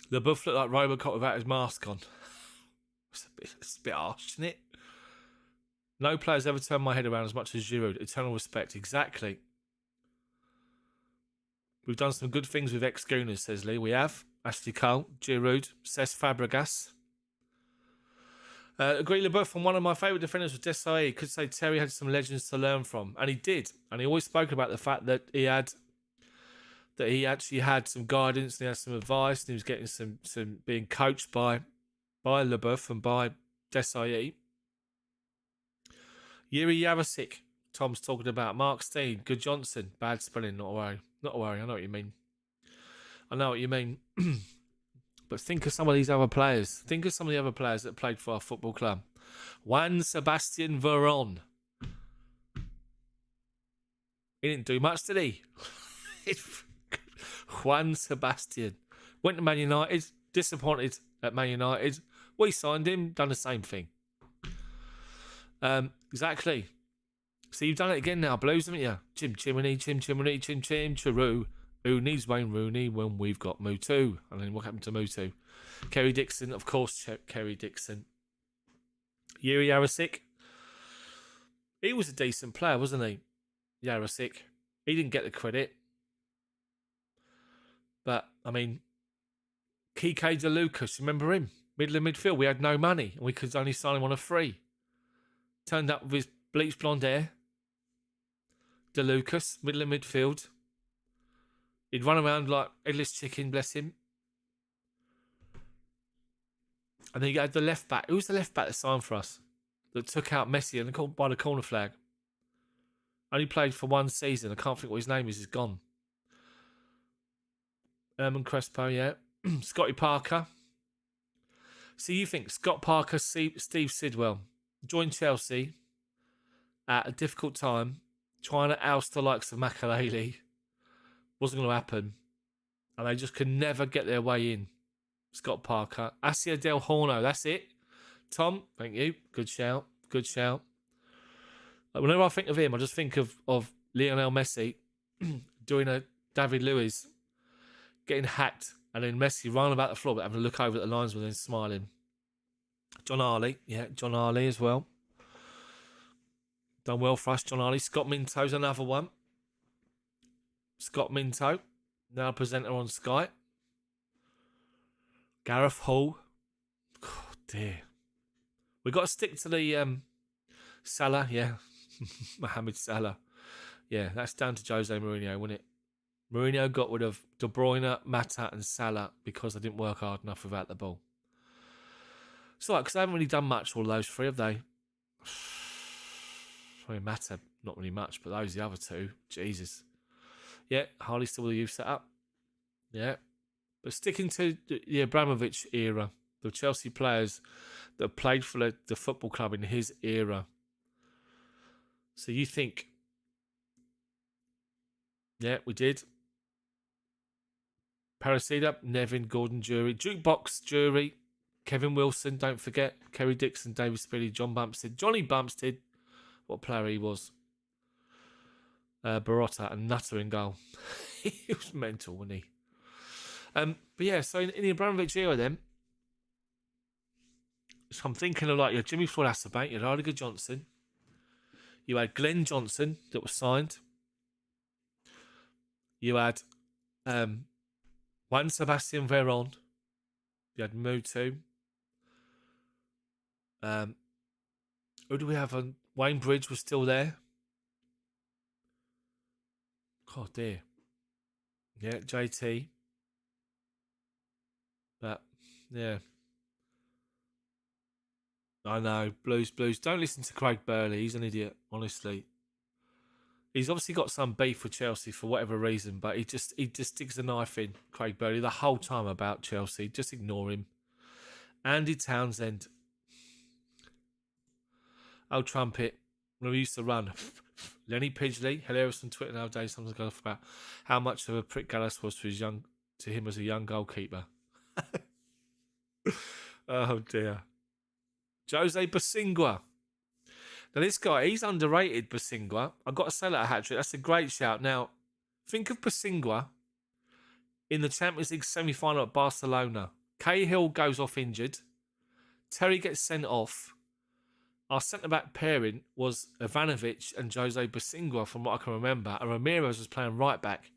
A: The buff looked like Robocop without his mask on. It's a bit harsh, isn't it? No player's ever turned my head around as much as Giroud. Eternal respect. Exactly. We've done some good things with ex-Gooners, says Lee. We have. Ashley Cole, Giroud, Cesc Fabregas. Agree Leboeuf, and one of my favourite defenders was Desailly. Could say Terry had some legends to learn from. And he did. And he always spoke about the fact that he actually had some guidance and he had some advice and he was getting some being coached by Leboeuf and by Desailly. Yuri Yavasik, Tom's talking about. Mark Steen, Good Johnson, bad spelling, not a worry. Not a worry, I know what you mean. But think of some of these other players. Think of some of the other players that played for our football club. Juan Sebastian Veron. He didn't do much, did he? Juan Sebastian. Went to Man United, disappointed at Man United. We signed him, done the same thing. Exactly. So you've done it again now, Blues, haven't you? Chim Chiroo. Who needs Wayne Rooney when we've got Mutu? And then what happened to Mutu? Kerry Dixon, of course, Kerry Dixon. Yuri Yarasik. He was a decent player, wasn't he? Yarasik. He didn't get the credit. But, I mean, Kike De Lucas, remember him? Middle of midfield. We had no money and we could only sign him on a free. Turned up with his bleached blonde hair. De Lucas, middle of midfield. He'd run around like headless chicken, bless him. And then you had the left back. Who was the left back that signed for us? That took out Messi by the corner flag. Only played for one season. I can't think what his name is. He's gone. Herman Crespo, yeah. Scotty Parker. So you think Scott Parker, Steve Sidwell joined Chelsea at a difficult time, trying to oust the likes of Makelele. Wasn't going to happen. And they just could never get their way in. Scott Parker. Asia Del Horno, that's it. Tom, thank you. Good shout. Good shout. Like, whenever I think of him, I just think of Lionel Messi doing a David Luiz, getting hacked, and then Messi running about the floor but having a look over at the linesman and then smiling. John Harley. Yeah, John Harley as well. Done well for us, John Harley. Scott Minto's another one. Scott Minto, now a presenter on Sky. Gareth Hall. Oh, dear. We've got to stick to the Salah, yeah. Mohamed Salah. Yeah, that's down to Jose Mourinho, wasn't it? Mourinho got rid of De Bruyne, Mata and Salah because they didn't work hard enough without the ball. It's all right, because they haven't really done much, all those three, have they? I mean, Mata, not really much, but those the other two, Jesus. Yeah, Harley's still with the youth set up. Yeah. But sticking to the Abramovich era, The Chelsea players that played for the football club in his era. So you think, yeah, we did. Parasita, Nevin, Gordon Jury, Jukebox Jury, Kevin Wilson, don't forget, Kerry Dixon, David Spilly, John Bumpstead, Johnny Bumpstead, what player he was. Barotta and Nutter in goal. He was mental, wasn't he? But yeah, so in the Abramovich era then, so I'm thinking of like your Jimmy Floyd Hasselbank, your Rudiger Johnson, you had Glenn Johnson that was signed, you had Juan Sebastian Veron, you had Mutu, who do we have on? Wayne Bridge was still there. Oh dear. Yeah, JT. But yeah. I know, Blues. Don't listen to Craig Burley. He's an idiot, honestly. He's obviously got some beef with Chelsea for whatever reason, but he just sticks a knife in Craig Burley the whole time about Chelsea. Just ignore him. Andy Townsend. Oh, Trumpet. When we used to run. Lenny Pidgley, hilarious on Twitter nowadays, sometimes going off about how much of a prick Gallas was to him as a young goalkeeper. Oh dear. Jose Bosingua. Now this guy, he's underrated, Bosingua. I've got to say that a hat-trick. That's a great shout. Now, think of Bosingua in the Champions League semi-final at Barcelona. Cahill goes off injured. Terry gets sent off. Our centre-back pairing was Ivanovic and Jose Bosingua, from what I can remember. And Ramirez was playing right-back.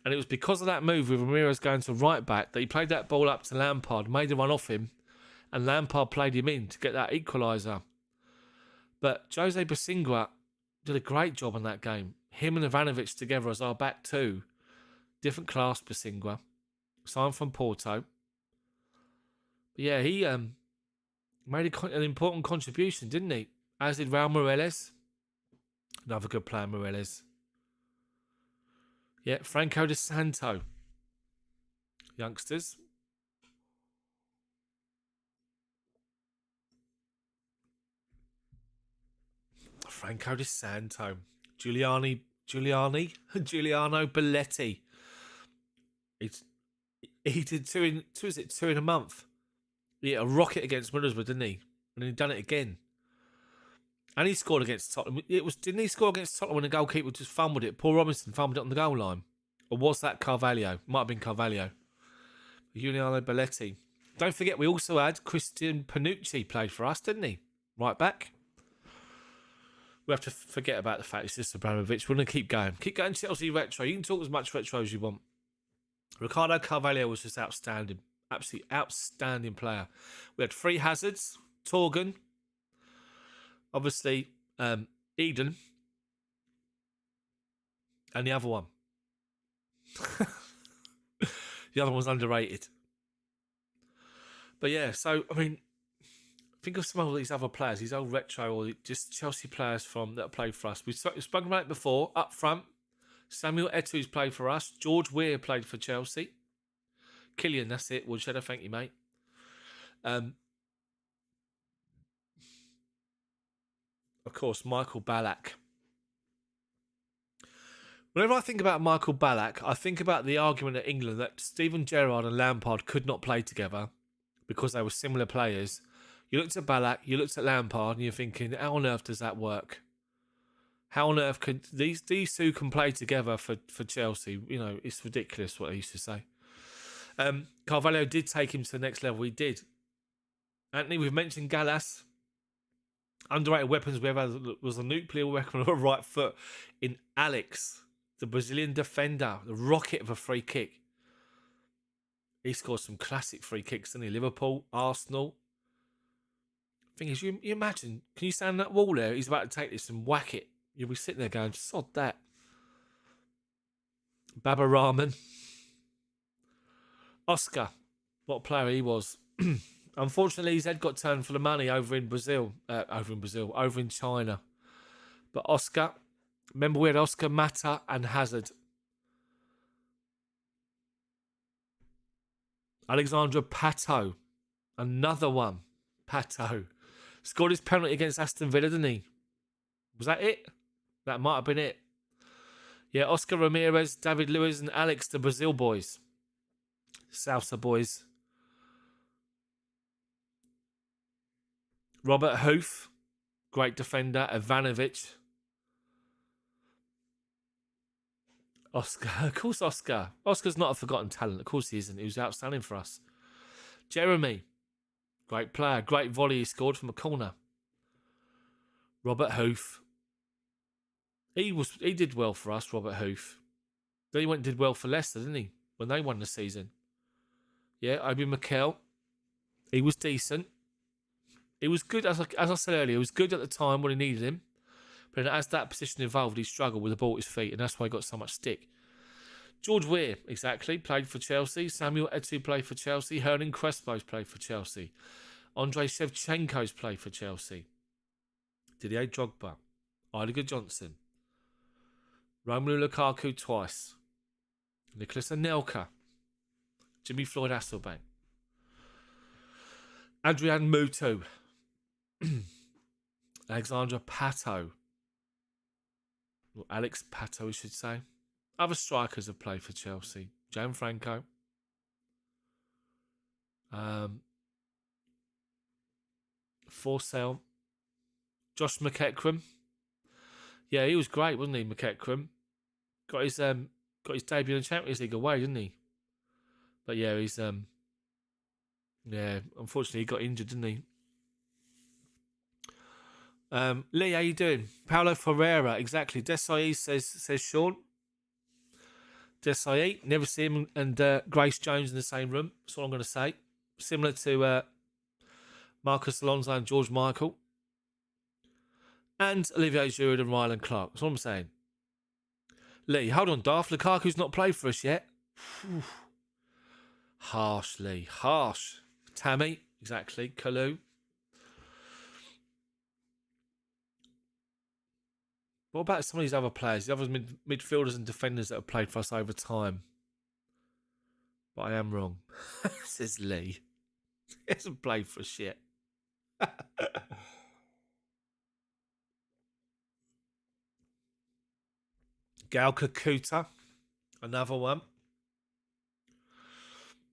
A: And it was because of that move with Ramirez going to right-back that he played that ball up to Lampard, made a run off him, and Lampard played him in to get that equaliser. But Jose Bosingua did a great job on that game. Him and Ivanovic together as our back two. Different class Bosingua. Signed from Porto. But yeah, he made an important contribution, didn't he? As did Raul Morales. Another good player, Morales. Yeah, Franco De Santo. Youngsters. Franco De Santo. Giuliano Belletti. He did two in a month. Yeah, a rocket against Middlesbrough, didn't he? And he done it again. And he scored against Tottenham. Didn't he score against Tottenham when the goalkeeper just fumbled it? Paul Robinson fumbled it on the goal line. Or was that Carvalho? Might have been Carvalho. Giuliano Belletti. Don't forget, we also had Christian Panucci played for us, didn't he? Right back. We have to forget about the fact it's just Abramovich. We're going to keep going. Keep going Chelsea retro. You can talk as much retro as you want. Ricardo Carvalho was just outstanding. Absolutely outstanding player. We had three hazards. Torgan. Obviously, Eden. And the other one. The other one's underrated. But yeah, so, I mean, think of some of these other players, these old retro or just Chelsea players that played for us. We've spoken about it before. Up front, Samuel Eto'o's played for us. George Weah played for Chelsea. Killian, that's it. Woodshed, thank you, mate. Of course, Michael Ballack. Whenever I think about Michael Ballack, I think about the argument at England that Steven Gerrard and Lampard could not play together because they were similar players. You looked at Ballack, you looked at Lampard, and you're thinking, how on earth does that work? How on earth could these two can play together for Chelsea? You know, it's ridiculous what they used to say. Carvalho did take him to the next level. He did. Anthony, we've mentioned Gallas. Underrated weapons we ever had was a nuclear weapon of a right foot in Alex, the Brazilian defender, the rocket of a free kick. He scored some classic free kicks, didn't he? Liverpool, Arsenal. Thing is, you imagine, can you stand on that wall there? He's about to take this and whack it. You'll be sitting there going, sod that. Baba Rahman. Oscar, what a player he was. Unfortunately, his head got turned for the money over in China. But Oscar, remember we had Oscar, Mata and Hazard. Alexandra Pato. Another one. Pato. Scored his penalty against Aston Villa, didn't he? Was that it? That might have been it. Yeah, Oscar Ramirez, David Luiz, and Alex, the Brazil boys. Salsa boys. Robert Hoof, great defender. Ivanovic. Oscar. Of course, Oscar. Oscar's not a forgotten talent. Of course he isn't. He was outstanding for us. Jeremy. Great player. Great volley he scored from a corner. Robert Hoof. He did well for us, Robert Hoof. Then he went and did well for Leicester, didn't he? When they won the season. Yeah, Obi Mikel. He was decent. He was good, as I said earlier, he was good at the time when he needed him. But as that position evolved, he struggled with the ball at his feet, and that's why he got so much stick. George Weah, exactly, played for Chelsea. Samuel Eto'o played for Chelsea. Hernan Crespo's played for Chelsea. Andrei Shevchenko's played for Chelsea. Didier Drogba. Idiger Johnson. Romelu Lukaku twice. Nicholas Anelka. Jimmy Floyd Hasselbank. Adrian Mutu. Alexandra Pato. Or Alex Pato, we should say. Other strikers have played for Chelsea. Gianfranco. Forsell. Josh McEachran. Yeah, he was great, wasn't he, McEachran? Got his debut in the Champions League away, didn't he? But yeah, he's unfortunately he got injured, didn't he? Lee, how you doing? Paulo Ferreira, exactly. Desai says Sean. Desai, never see him and Grace Jones in the same room. That's all I'm going to say. Similar to Marcus Alonso and George Michael. And Olivier Giroud and Ryland Clark. That's all I'm saying. Lee, hold on, Daft. Lukaku's not played for us yet. Whew. Harsh, Lee. Harsh. Tammy, exactly. Kalu. What about some of these other players, the other midfielders and defenders that have played for us over time? But I am wrong. Says Lee. He hasn't played for us yet. Gal Kakuta, another one.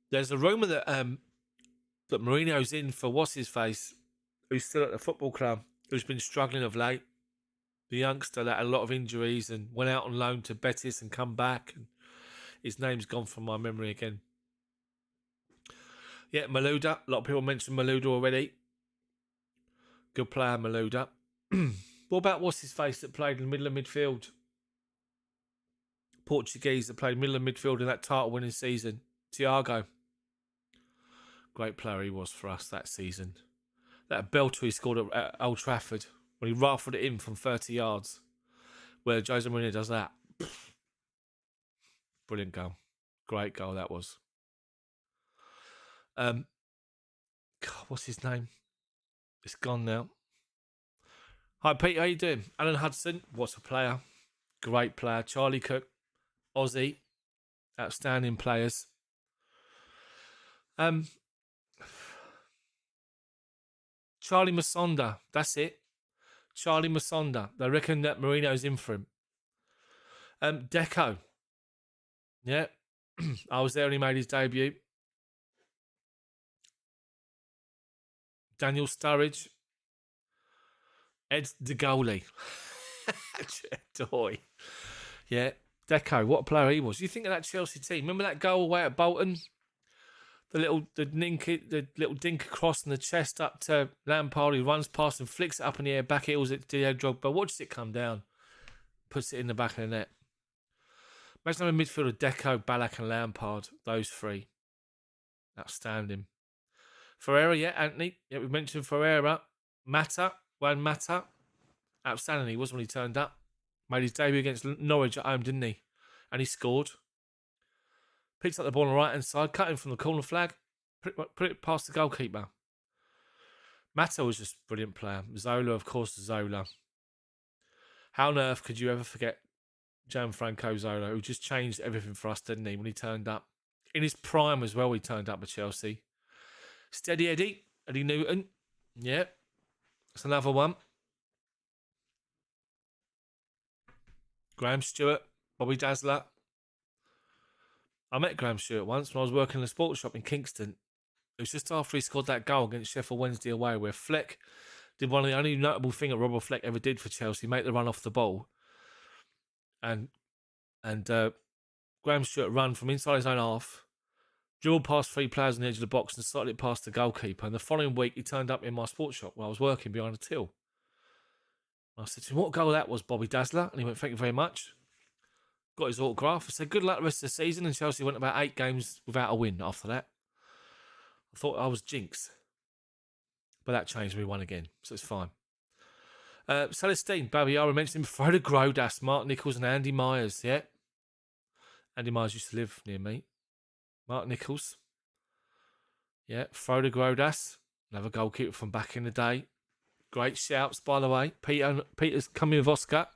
A: There's a rumour that Mourinho's in for what's-his-face, who's still at the football club, who's been struggling of late. The youngster that had a lot of injuries and went out on loan to Betis and come back. And his name's gone from my memory again. Yeah, Malouda. A lot of people mentioned Malouda already. Good player, Malouda. What about what's-his-face that played in the middle of midfield? Portuguese that played middle of midfield in that title-winning season. Thiago. Great player he was for us that season. That belter he scored at Old Trafford when he rifled it in from 30 yards. Where Jose Mourinho does that. Brilliant goal. Great goal that was. God, what's his name? It's gone now. Hi, Pete. How you doing? Alan Hudson. What's a player? Great player. Charlie Cook. Aussie. Outstanding players. Charlie Masonda. That's it. Charlie Masonda. They reckon that Mourinho's in for him. Deco. Yeah. I was there when he made his debut. Daniel Sturridge. Ed DeGoli. Toy. Yeah. Deco, what a player he was. You think of that Chelsea team? Remember that goal away at Bolton? The little dink across in the chest up to Lampard. He runs past and flicks it up in the air, back heels it to Didier Drogba. Watches it come down. Puts it in the back of the net. Imagine having a midfield of Deco, Ballack and Lampard. Those three. Outstanding. Ferreira, yeah, Anthony. Yeah, we mentioned Ferreira. Juan Mata. Outstanding he was when he turned up. Made his debut against Norwich at home, didn't he? And he scored. Picked up the ball on the right-hand side, cut him from the corner flag, put it past the goalkeeper. Mata was just a brilliant player. Zola, of course, Zola. How on earth could you ever forget Gianfranco Zola, who just changed everything for us, didn't he, when he turned up? In his prime as well, he turned up at Chelsea. Steady Eddie Newton. Yeah, that's another one. Graham Stewart, Bobby Dazzler. I met Graham Stewart once when I was working in a sports shop in Kingston. It was just after he scored that goal against Sheffield Wednesday away, where Fleck did one of the only notable thing that Robert Fleck ever did for Chelsea, make the run off the ball. And Graham Stewart run from inside his own half, dribbled past 3 players on the edge of the box and slotted it past the goalkeeper. And the following week, he turned up in my sports shop where I was working behind a till. I said to him, what goal that was, Bobby Dazzler? And he went, thank you very much. Got his autograph. I said, good luck the rest of the season. And Chelsea went about 8 games without a win after that. I thought I was jinx. But that changed. We won again. So it's fine. Celestine, Babiara mentioned him before. The Grodas, Mark Nichols and Andy Myers. Yeah. Andy Myers used to live near me. Mark Nichols. Yeah. Frodo Grodas. Another goalkeeper from back in the day. Great shouts, by the way. Peter's coming with Oscar.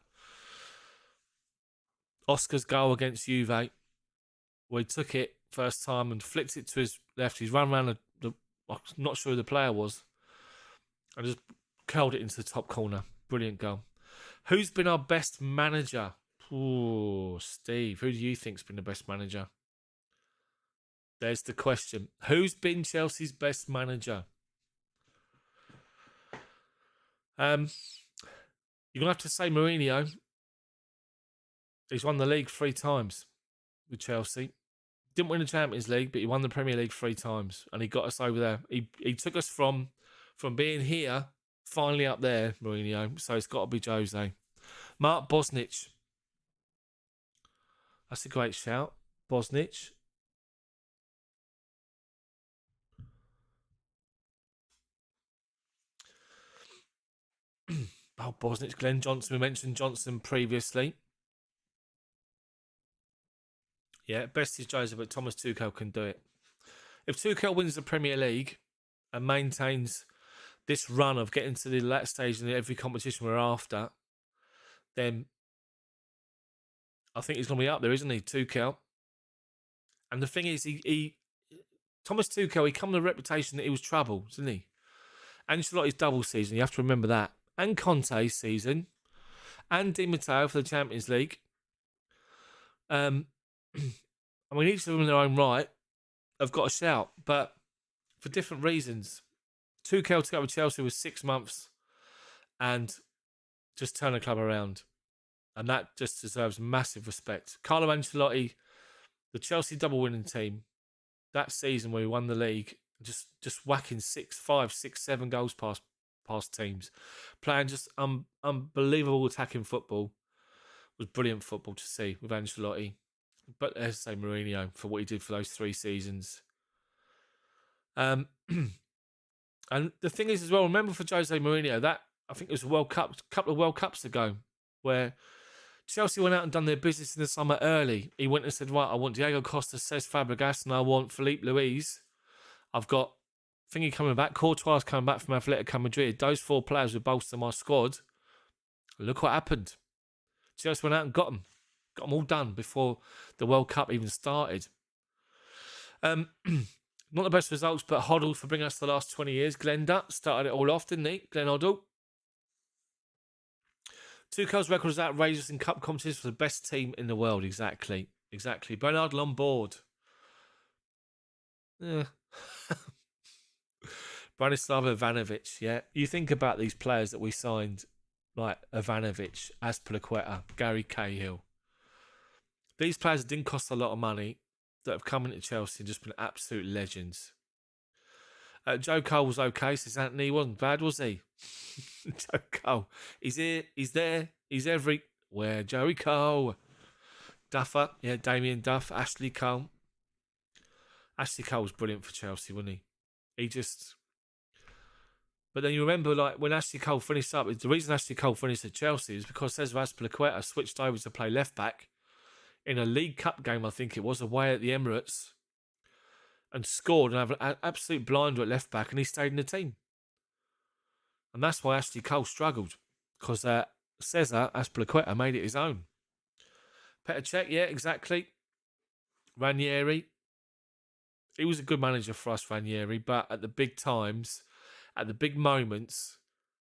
A: Oscar's goal against Juve, where he took it first time and flicked it to his left. He's run around I'm not sure who the player was, and just curled it into the top corner. Brilliant goal. Who's been our best manager? Ooh, Steve. Who do you think's been the best manager? There's the question. Who's been Chelsea's best manager? You're going to have to say Mourinho. He's won the league 3 times with Chelsea. Didn't win the Champions League, but he won the Premier League 3 times. And he got us over there. He took us from being here, finally up there, Mourinho. So it's got to be Jose. Mark Bosnich. That's a great shout. Bosnich. Oh, Bosnich. Glenn Johnson. We mentioned Johnson previously. Yeah, best is Jose, but Thomas Tuchel can do it. If Tuchel wins the Premier League and maintains this run of getting to the last stage in every competition we're after, then I think he's going to be up there, isn't he, Tuchel? And the thing is, Thomas Tuchel, he come with a reputation that he was trouble, didn't he? Ancelotti's double season, you have to remember that. And Conte's season. And Di Matteo for the Champions League. I mean, each of them in their own right have got a shout, but for different reasons. Tuchel took over Chelsea with 6 months and just turned the club around. And that just deserves massive respect. Carlo Ancelotti, the Chelsea double winning team, that season where we won the league, just whacking 6, 5, 6, 7 goals past teams, playing just unbelievable attacking football. It was brilliant football to see with Ancelotti. But let's say Mourinho for what he did for those 3 seasons. And the thing is as well, remember for Jose Mourinho, that I think it was a couple of World Cups ago, where Chelsea went out and done their business in the summer early. He went and said, right, I want Diego Costa, Cesc Fabregas, and I want Felipe Luis. I've got Thingy coming back, Courtois coming back from Atletico Madrid. Those 4 players would bolster my squad. Look what happened. Chelsea went out and got them. Got them all done before the World Cup even started. Not the best results, but Hoddle for bringing us the last 20 years. Glenn Dutt started it all off, didn't he? Glenn Hoddle. Tuchel's record is outrageous in cup competitions for the best team in the world. Exactly. Bernard Lombard. Yeah. Branislav Ivanovic, yeah. You think about these players that we signed, like Ivanovic, Azpilicueta, Gary Cahill. These players that didn't cost a lot of money, that have come into Chelsea and just been absolute legends. Joe Cole was okay, says Anthony. He wasn't bad, was he? Joe Cole. He's here, he's there, he's everywhere. Joey Cole. Duffer, yeah, Damien Duff, Ashley Cole. Ashley Cole was brilliant for Chelsea, wasn't he? But then you remember, like, when Ashley Cole finished up, the reason Ashley Cole finished at Chelsea is because Cesar Azpilicueta switched over to play left-back in a League Cup game, I think it was, away at the Emirates, and scored and have an absolute blinder at left-back, and he stayed in the team. And that's why Ashley Cole struggled, because Cesar Azpilicueta made it his own. Petr Cech, yeah, exactly. Ranieri. He was a good manager for us, Ranieri, but at the big times, at the big moments,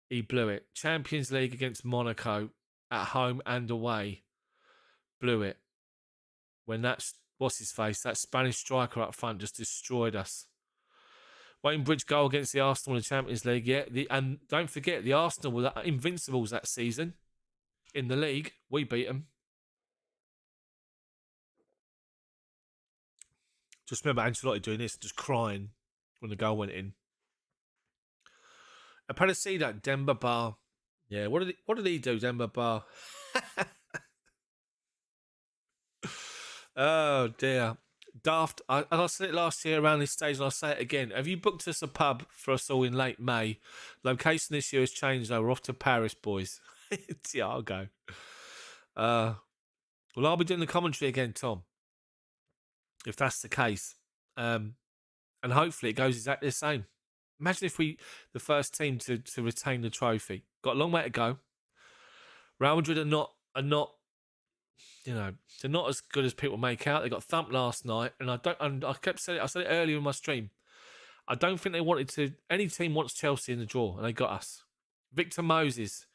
A: he blew it. Champions League against Monaco, at home and away, blew it. When what's his face, that Spanish striker up front just destroyed us. Wayne Bridge goal against the Arsenal in the Champions League, yeah. And don't forget, the Arsenal were invincibles that season in the league. We beat them. Just remember Ancelotti doing this, just crying when the goal went in. Aparecido, Demba Ba. Yeah, what did he do, Demba Ba? Oh dear. Daft, I said it last year around this stage, and I'll say it again. Have you booked us a pub for us all in late May? Location this year has changed, though. We're off to Paris, boys. Yeah, I'll go. Well, I'll be doing the commentary again, Tom, if that's the case. And hopefully it goes exactly the same. Imagine if the first team to retain the trophy. Got a long way to go. Real Madrid are not, they're not as good as people make out. They got thumped last night, and I kept saying it. I said it earlier in my stream. I don't think they wanted to. Any team wants Chelsea in the draw, and they got us. Victor Moses.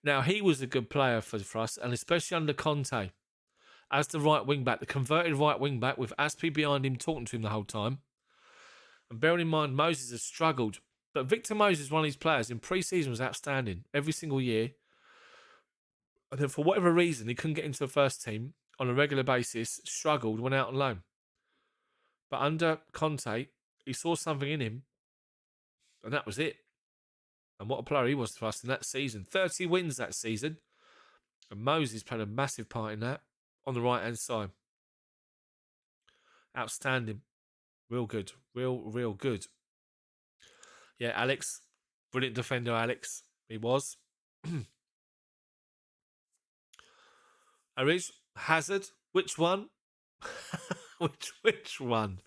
A: Now he was a good player for us, and especially under Conte, as the right wing back, the converted right wing back with Aspi behind him, talking to him the whole time. And bearing in mind, Moses has struggled, but Victor Moses, one of these players in pre-season, was outstanding every single year. And then for whatever reason, he couldn't get into the first team on a regular basis, struggled, went out on loan. But under Conte, he saw something in him, and that was it. And what a player he was for us in that season. 30 wins that season. And Moses played a massive part in that on the right-hand side. Outstanding. Real good. Real good. Yeah, Alex. Brilliant defender, Alex. He was. Ariz, Hazard. Which one? Which one?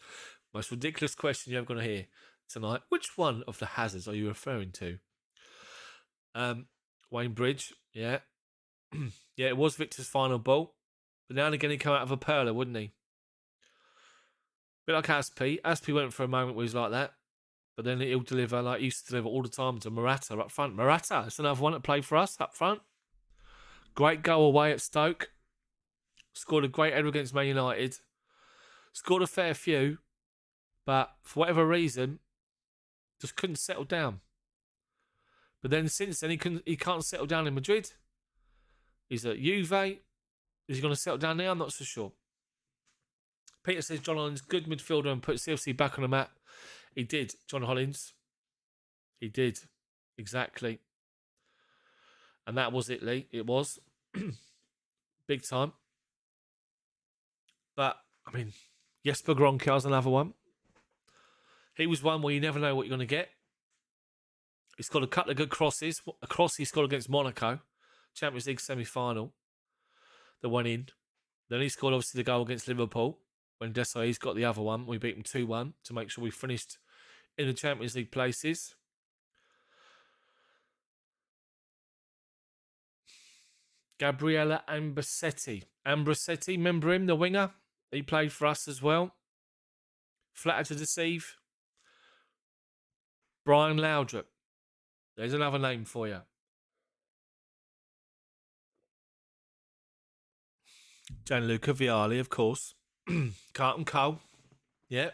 A: Most ridiculous question you're ever going to hear tonight. Which one of the Hazards are you referring to? Wayne Bridge. Yeah. Yeah, it was Victor's final ball. But now and again he'd come out of a perler, wouldn't he? Bit like Aspi. Aspi went for a moment where he was like that. But then he'll deliver like he used to deliver all the time to Morata up front. Morata, it's another one that played for us up front. Great goal away at Stoke. Scored a great header against Man United. Scored a fair few. But for whatever reason, just couldn't settle down. But then since then, he can't settle down in Madrid. He's at Juve. Is he going to settle down there? I'm not so sure. Peter says John Hollins, good midfielder and put CFC back on the map. He did, John Hollins. He did. Exactly. And that was it, Lee. It was. Big time. But, I mean, Jesper Gronkar's another one. He was one where you never know what you're going to get. He's got a couple of good crosses. A cross he scored against Monaco. Champions League semi-final. That went in. Then he scored, obviously, the goal against Liverpool. When Desailly's got the other one. We beat him 2-1 to make sure we finished in the Champions League places. Gabriele Ambrosetti. Ambrosetti, remember him, the winger? He played for us as well. Flatter to deceive. Brian Laudrup. There's another name for you. Gianluca Vialli, of course. Carlton Cole. Yeah.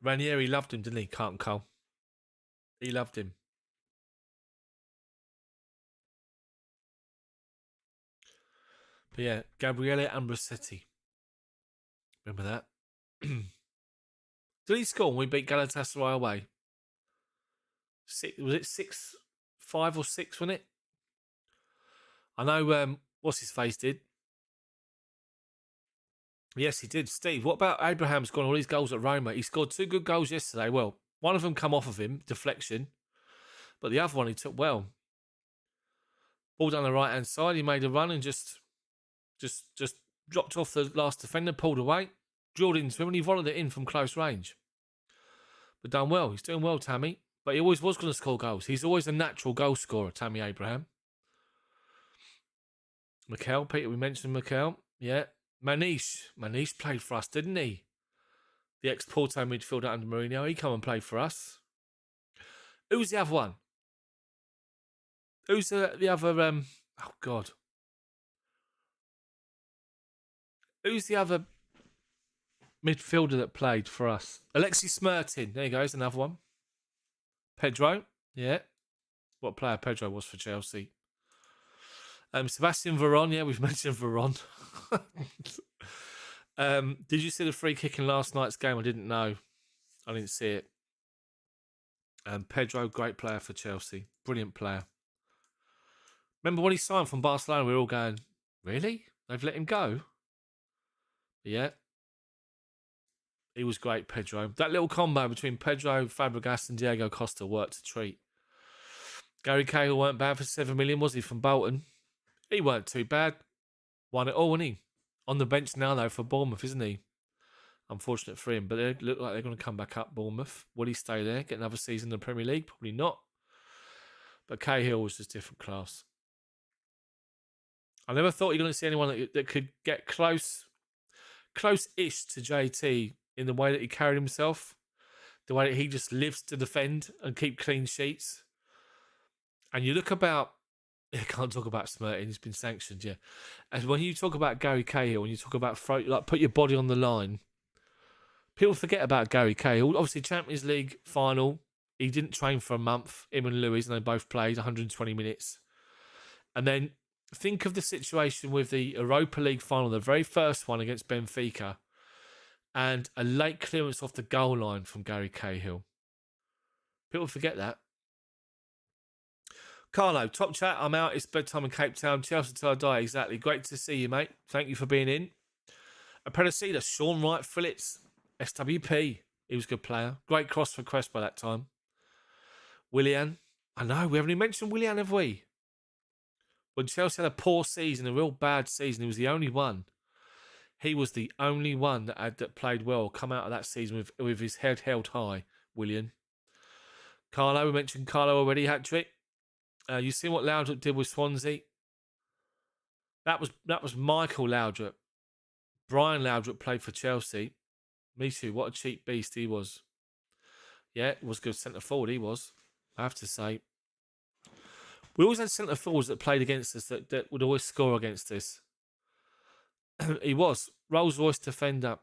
A: Ranieri loved him, didn't he, Carlton Cole? He loved him. But yeah, Gabriele Ambrosetti. Remember that? Did he score when we beat Galatasaray away? Was it 5 or 6, wasn't it? I know, what's his face did? Yes, he did. Steve, what about Abraham scoring all these goals at Roma? He scored 2 good goals yesterday. Well, one of them come off of him, deflection. But the other one he took well. Ball down the right-hand side. He made a run and just dropped off the last defender, pulled away, drilled into him, and he volleyed it in from close range. But done well. He's doing well, Tammy. But he always was going to score goals. He's always a natural goal scorer, Tammy Abraham. Mikel, Peter, we mentioned Mikel. Yeah. Manish played for us, didn't he? The ex-Porto midfielder under Mourinho. He come and played for us. Who's the other one? Who's the other... oh, God. Who's the other midfielder that played for us? Alexis Smirtin. There you go. Here's another one. Pedro. Yeah. What player Pedro was for Chelsea. Sebastian Veron. Yeah, we've mentioned Veron. Did you see the free kick in last night's game? I didn't know. I didn't see it. Pedro, great player for Chelsea. Brilliant player. Remember when he signed from Barcelona, we were all going, really? They've let him go? Yeah. He was great, Pedro. That little combo between Pedro, Fabregas and Diego Costa worked a treat. Gary Cahill weren't bad for 7 million, was he, from Bolton? He weren't too bad. Won it all, wasn't he? On the bench now, though, for Bournemouth, isn't he? Unfortunate for him, but they look like they're going to come back up, Bournemouth. Will he stay there, get another season in the Premier League? Probably not. But Cahill was just different class. I never thought you were going to see anyone that could get close-ish to JT in the way that he carried himself, the way that he just lives to defend and keep clean sheets. And you look about, I can't talk about Smirtin, he's been sanctioned, yeah. And when you talk about Gary Cahill, when you talk about put your body on the line, people forget about Gary Cahill. Obviously, Champions League final, he didn't train for a month, him and Lewis, and they both played 120 minutes. And then think of the situation with the Europa League final, the very first one against Benfica, and a late clearance off the goal line from Gary Cahill. People forget that. Carlo, top chat, I'm out. It's bedtime in Cape Town. Chelsea till I die. Exactly. Great to see you, mate. Thank you for being in. Appendicida, Sean Wright Phillips, SWP. He was a good player. Great cross for Crest by that time. Willian. I know, we haven't even mentioned Willian, have we? When Chelsea had a poor season, a real bad season, he was the only one. He was the only one that played well, come out of that season with his head held high, Willian. Carlo, we mentioned Carlo already, hat-trick. You seen what Laudrup did with Swansea? That was Michael Laudrup. Brian Laudrup played for Chelsea. Me too. What a cheap beast he was. Yeah, it was good centre forward. He was. I have to say. We always had centre forwards that played against us that would always score against us. He was Rolls Royce defender.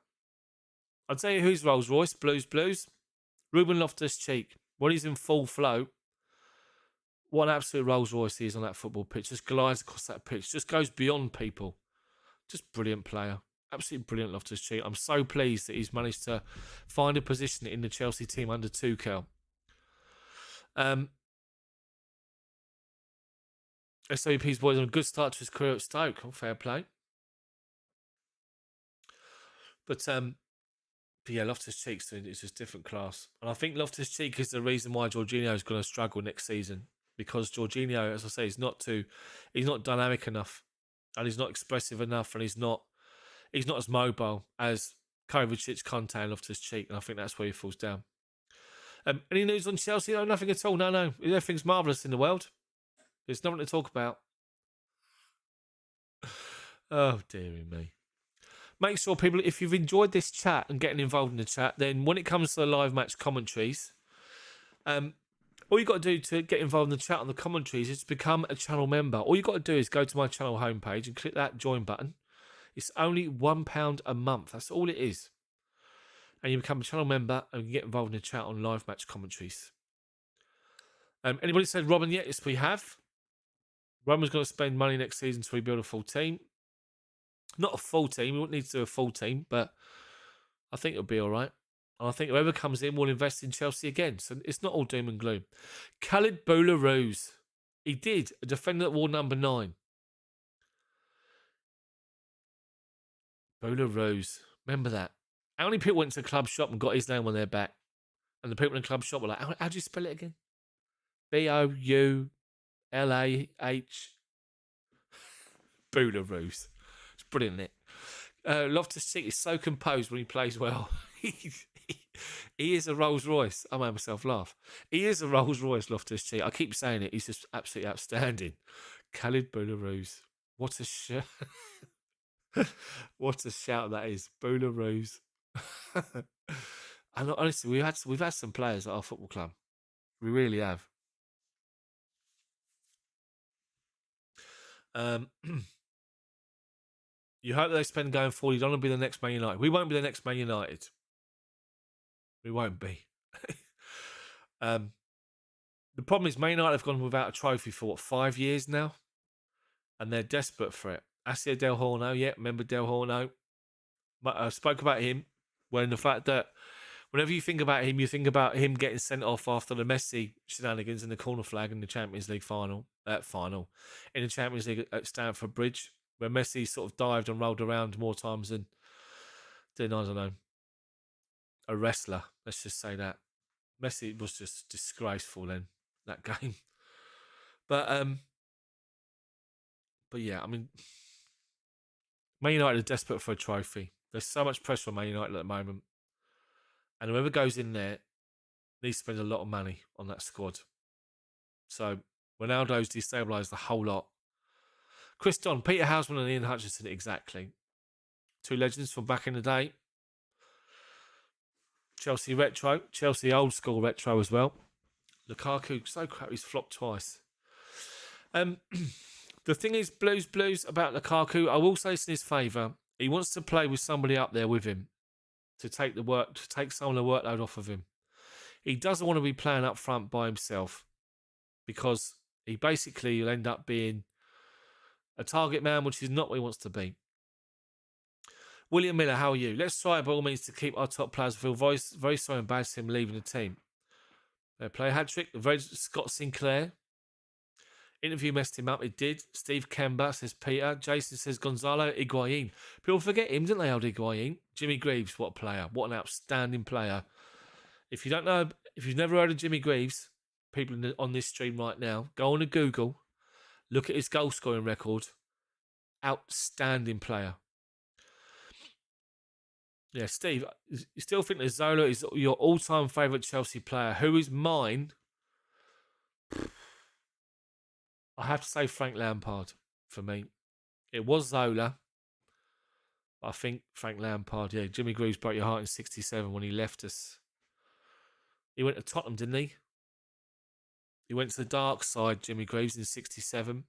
A: I'd say who's Rolls Royce? Blues. Ruben Loftus-Cheek. When he's in full flow. What an absolute Rolls Royce he is on that football pitch. Just glides across that pitch. Just goes beyond people. Just brilliant player. Absolutely brilliant Loftus-Cheek. I'm so pleased that he's managed to find a position in the Chelsea team under Tuchel. SWP's boys on a good start to his career at Stoke. Oh, fair play. But yeah, Loftus-Cheek's it's just different class. And I think Loftus-Cheek is the reason why Jorginho is going to struggle next season. Because Jorginho, as I say, he's not dynamic enough, and he's not expressive enough, and he's not as mobile as Kovacic, Conte, and Loftus-Cheek, and I think that's where he falls down. Any news on Chelsea? No, nothing at all. No. Everything's marvellous in the world. There's nothing to talk about. Oh, dearie me. Make sure, people, if you've enjoyed this chat and getting involved in the chat, then when it comes to the live match commentaries, all you've got to do to get involved in the chat on the commentaries is to become a channel member. All you've got to do is go to my channel homepage and click that join button. It's only £1 a month. That's all it is. And you become a channel member and you get involved in the chat on live match commentaries. Anybody said Robin yet? Yes, we have. Roman's going to spend money next season to rebuild a full team. Not a full team. We wouldn't need to do a full team, but I think it'll be all right. And I think whoever comes in will invest in Chelsea again. So it's not all doom and gloom. Khalid Boularus. He did. A defender that wore number 9. Boularus. Remember that. How many people went to the club shop and got his name on their back? And the people in the club shop were like, how do you spell it again? Boulah. Boularus. It's brilliant, isn't it? Loftus-Cheek is so composed when he plays well. He is a Rolls Royce. I made myself laugh. He is a Rolls Royce, Loftus-Cheek. I keep saying it. He's just absolutely outstanding. Khalid Boularus. What a shirt. What a shout that is. Boolaroos. And honestly, we've had some players at our football club. We really have. You hope they spend going forward. You don't want to be the next Man United. We won't be the next Man United. We won't be. The problem is Man United have gone without a trophy for, what, 5 years now? And they're desperate for it. Assia Del Horno, yeah, remember Del Horno? I spoke about him when the fact that whenever you think about him, you think about him getting sent off after the Messi shenanigans in the corner flag in the Champions League final. In the Champions League at Stamford Bridge, where Messi sort of dived and rolled around more times than I don't know, a wrestler. Let's just say that. Messi was just disgraceful then, that game. But yeah, I mean, Man United are desperate for a trophy. There's so much pressure on Man United at the moment. And whoever goes in there needs to spend a lot of money on that squad. So Ronaldo's destabilised the whole lot. Chris Don, Peter Houseman and Ian Hutchinson, exactly. Two legends from back in the day. Chelsea retro, Chelsea old school retro as well. Lukaku, so crap, he's flopped twice. The thing is, blues about Lukaku, I will say this in his favour. He wants to play with somebody up there with him to take some of the workload off of him. He doesn't want to be playing up front by himself because he basically will end up being a target man, which is not what he wants to be. William Miller, how are you? Let's try by all means to keep our top players. I feel very, very sorry and bad to him leaving the team. Play a hat-trick. Scott Sinclair. Interview messed him up. It did. Steve Kemba, says Peter. Jason says Gonzalo Higuain. People forget him, didn't they, old Higuain? Jimmy Greaves, what a player. What an outstanding player. If you don't know, if you've never heard of Jimmy Greaves, people on this stream right now, go on to Google, look at his goal-scoring record. Outstanding player. Yeah, Steve, you still think that Zola is your all-time favourite Chelsea player? Who is mine? I have to say Frank Lampard for me. It was Zola. But I think Frank Lampard, yeah. Jimmy Greaves broke your heart in 1967 when he left us. He went to Tottenham, didn't he? He went to the dark side, Jimmy Greaves, in 1967.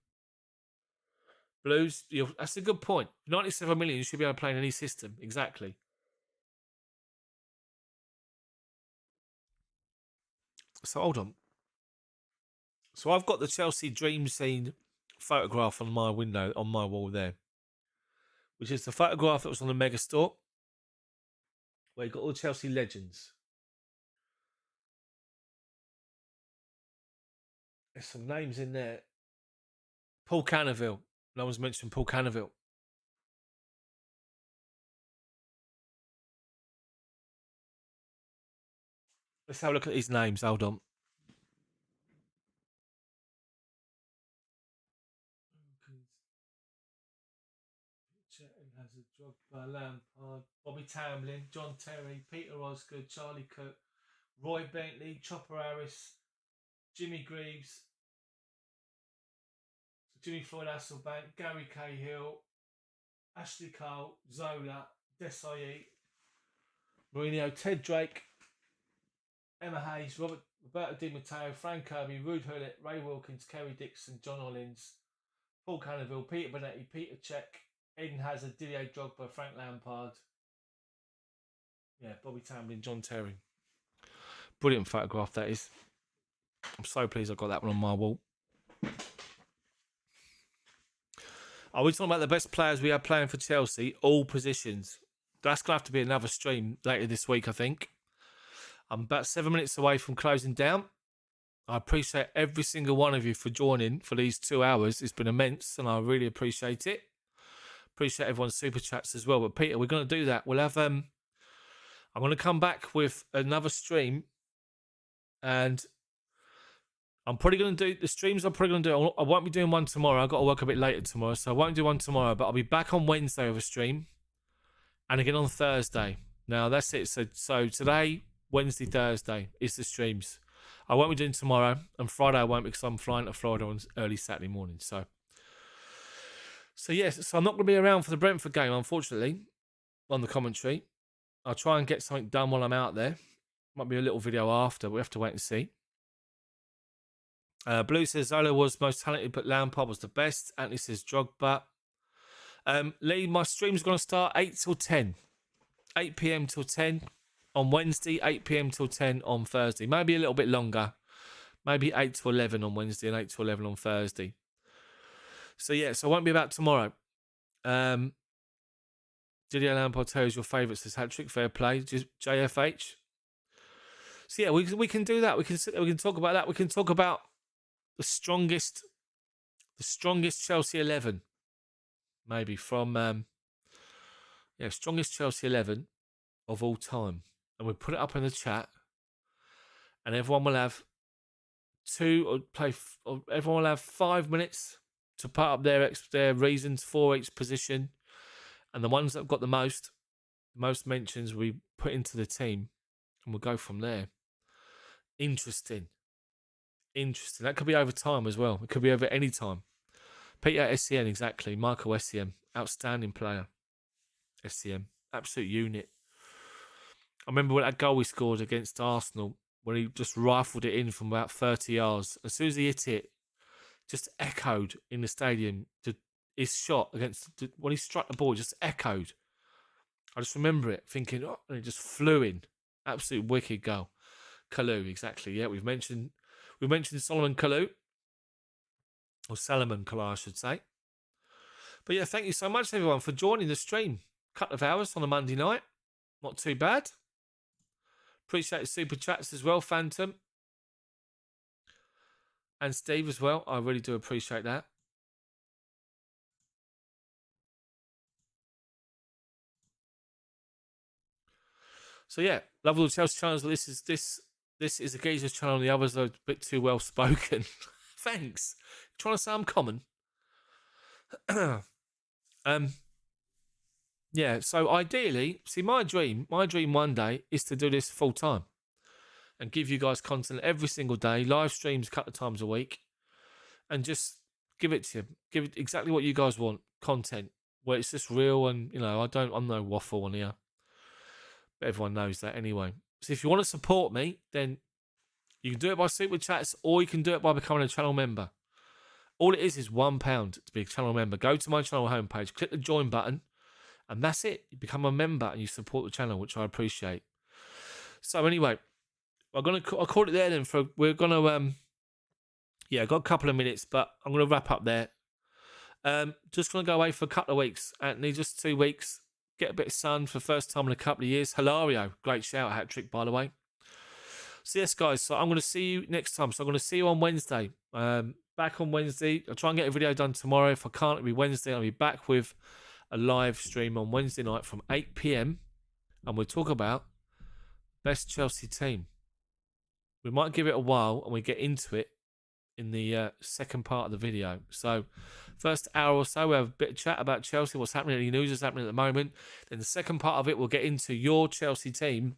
A: Blues, that's a good point. 97 million, you should be able to play in any system. Exactly. So hold on. So I've got the Chelsea Dream Scene photograph on my window, on my wall there, which is the photograph that was on the Mega Store, where you got all the Chelsea legends. There's some names in there. Paul Canaville. No one's mentioned Paul Canaville. Let's have a look at these names. Hold on. Has a Drogba, Lampard, Bobby Tamlin, John Terry, Peter Osgood, Charlie Cook, Roy Bentley, Chopper Harris, Jimmy Greaves, Jimmy Floyd Hasselbank, Gary Cahill, Ashley Cole, Zola, Desai, Mourinho, Ted Drake, Emma Hayes, Roberto Di Matteo, Frank Kirby, Rude Hullett, Ray Wilkins, Kerry Dixon, John Hollins, Paul Canaville, Peter Bonetti, Peter Cech, Eden Hazard, Didier Drogba, Frank Lampard. Yeah, Bobby Tamlin, John Terry. Brilliant photograph that is. I'm so pleased I got that one on my wall. Are we talking about the best players we have playing for Chelsea? All positions. That's going to have to be another stream later this week, I think. I'm about 7 minutes away from closing down. I appreciate every single one of you for joining for these 2 hours. It's been immense and I really appreciate it. Appreciate everyone's super chats as well. But Peter, we're going to do that. We'll have I'm going to come back with another stream, and I'm probably going to do the streams. I'm probably going to do. I won't be doing one tomorrow. I've got to work a bit later tomorrow, so I won't do one tomorrow. But I'll be back on Wednesday with a stream, and again on Thursday. Now that's it. So today, Wednesday, Thursday is the streams. I won't be doing tomorrow, and Friday I won't because I'm flying to Florida on early Saturday morning. So So yes, so I'm not going to be around for the Brentford game, unfortunately, on the commentary. I'll try and get something done while I'm out there. Might be a little video after. We have to wait and see. Blue says Zola was most talented, but Lampard was the best. Anthony says Drogba. Lee, my stream's going to start 8 till 10. 8 p.m. till 10 on Wednesday, 8 p.m. till 10 on Thursday. Maybe a little bit longer. Maybe 8 to 11 on Wednesday and 8 to 11 on Thursday. So, yeah, so it won't be about tomorrow. Didier Lampard is your favourite, says hat-trick. Fair play. Just JFH. So, yeah, we can do that. We can sit there, we can talk about that. We can talk about the strongest Chelsea 11. Maybe from, strongest Chelsea 11 of all time. And we'll put it up in the chat. And everyone will have everyone will have 5 minutes to put up their reasons for each position. And the ones that have got the most mentions we put into the team. And we'll go from there. Interesting. That could be over time as well. It could be over any time. Peter SCN, exactly. Michael SCM. Outstanding player. SCM. Absolute unit. I remember when that goal he scored against Arsenal, when he just rifled it in from about 30 yards. As soon as he hit it, just echoed in the stadium. His shot when he struck the ball, it just echoed. I just remember it, thinking, and it just flew in. Absolute wicked goal. Kalou, exactly. Yeah, we've mentioned Solomon Kalou. Or Salomon Kalou, I should say. But yeah, thank you so much, everyone, for joining the stream. Couple of hours on a Monday night. Not too bad. Appreciate the super chats as well, Phantom. And Steve as well. I really do appreciate that. So yeah, love all the Chelsea channels. This is a Geezer's channel, and the others are a bit too well spoken. Thanks. Trying to sound common. Yeah, so ideally, see, my dream one day is to do this full time and give you guys content every single day, live streams a couple of times a week, and just give it to you. Give it exactly what you guys want, content, where it's just real and, I'm no waffle on here. But everyone knows that anyway. So if you want to support me, then you can do it by super chats or you can do it by becoming a channel member. All it is £1 to be a channel member. Go to my channel homepage, click the join button, and that's it. You become a member and you support the channel, which I appreciate. So anyway, I'll call it there then. We're gonna I've got a couple of minutes, but I'm gonna wrap up there. Just gonna go away for a couple of weeks, Anthony. Just 2 weeks. Get a bit of sun for the first time in a couple of years. Hilario, great shout, hat trick by the way. So yes, guys. So I'm gonna see you next time. So I'm gonna see you on Wednesday. Back on Wednesday. I'll try and get a video done tomorrow. If I can't, it'll be Wednesday. I'll be back with a live stream on Wednesday night from 8 p.m. and we'll talk about best Chelsea team. We might give it a while and we get into it in the second part of the video. So first hour or so, we have a bit of chat about Chelsea, what's happening, any news that's happening at the moment. Then the second part of it, we'll get into your Chelsea team,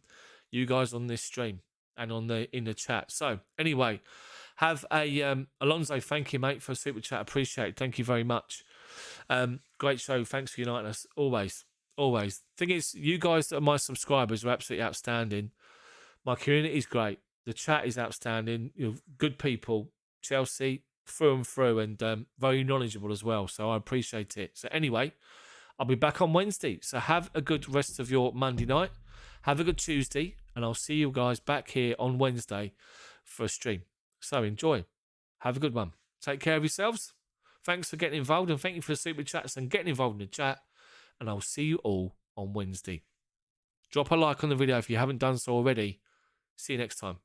A: you guys on this stream and in the chat. So anyway, have a Alonso, thank you, mate, for a super chat. Appreciate it. Thank you very much. Great show. Thanks for uniting us. Always. Thing is, you guys that are my subscribers are absolutely outstanding. My community is great. The chat is outstanding. You're good people. Chelsea through and through, and very knowledgeable as well. So I appreciate it. So anyway, I'll be back on Wednesday. So have a good rest of your Monday night. Have a good Tuesday, and I'll see you guys back here on Wednesday for a stream. So enjoy. Have a good one. Take care of yourselves. Thanks for getting involved, and thank you for the super chats and getting involved in the chat. And I'll see you all on Wednesday. Drop a like on the video if you haven't done so already. See you next time.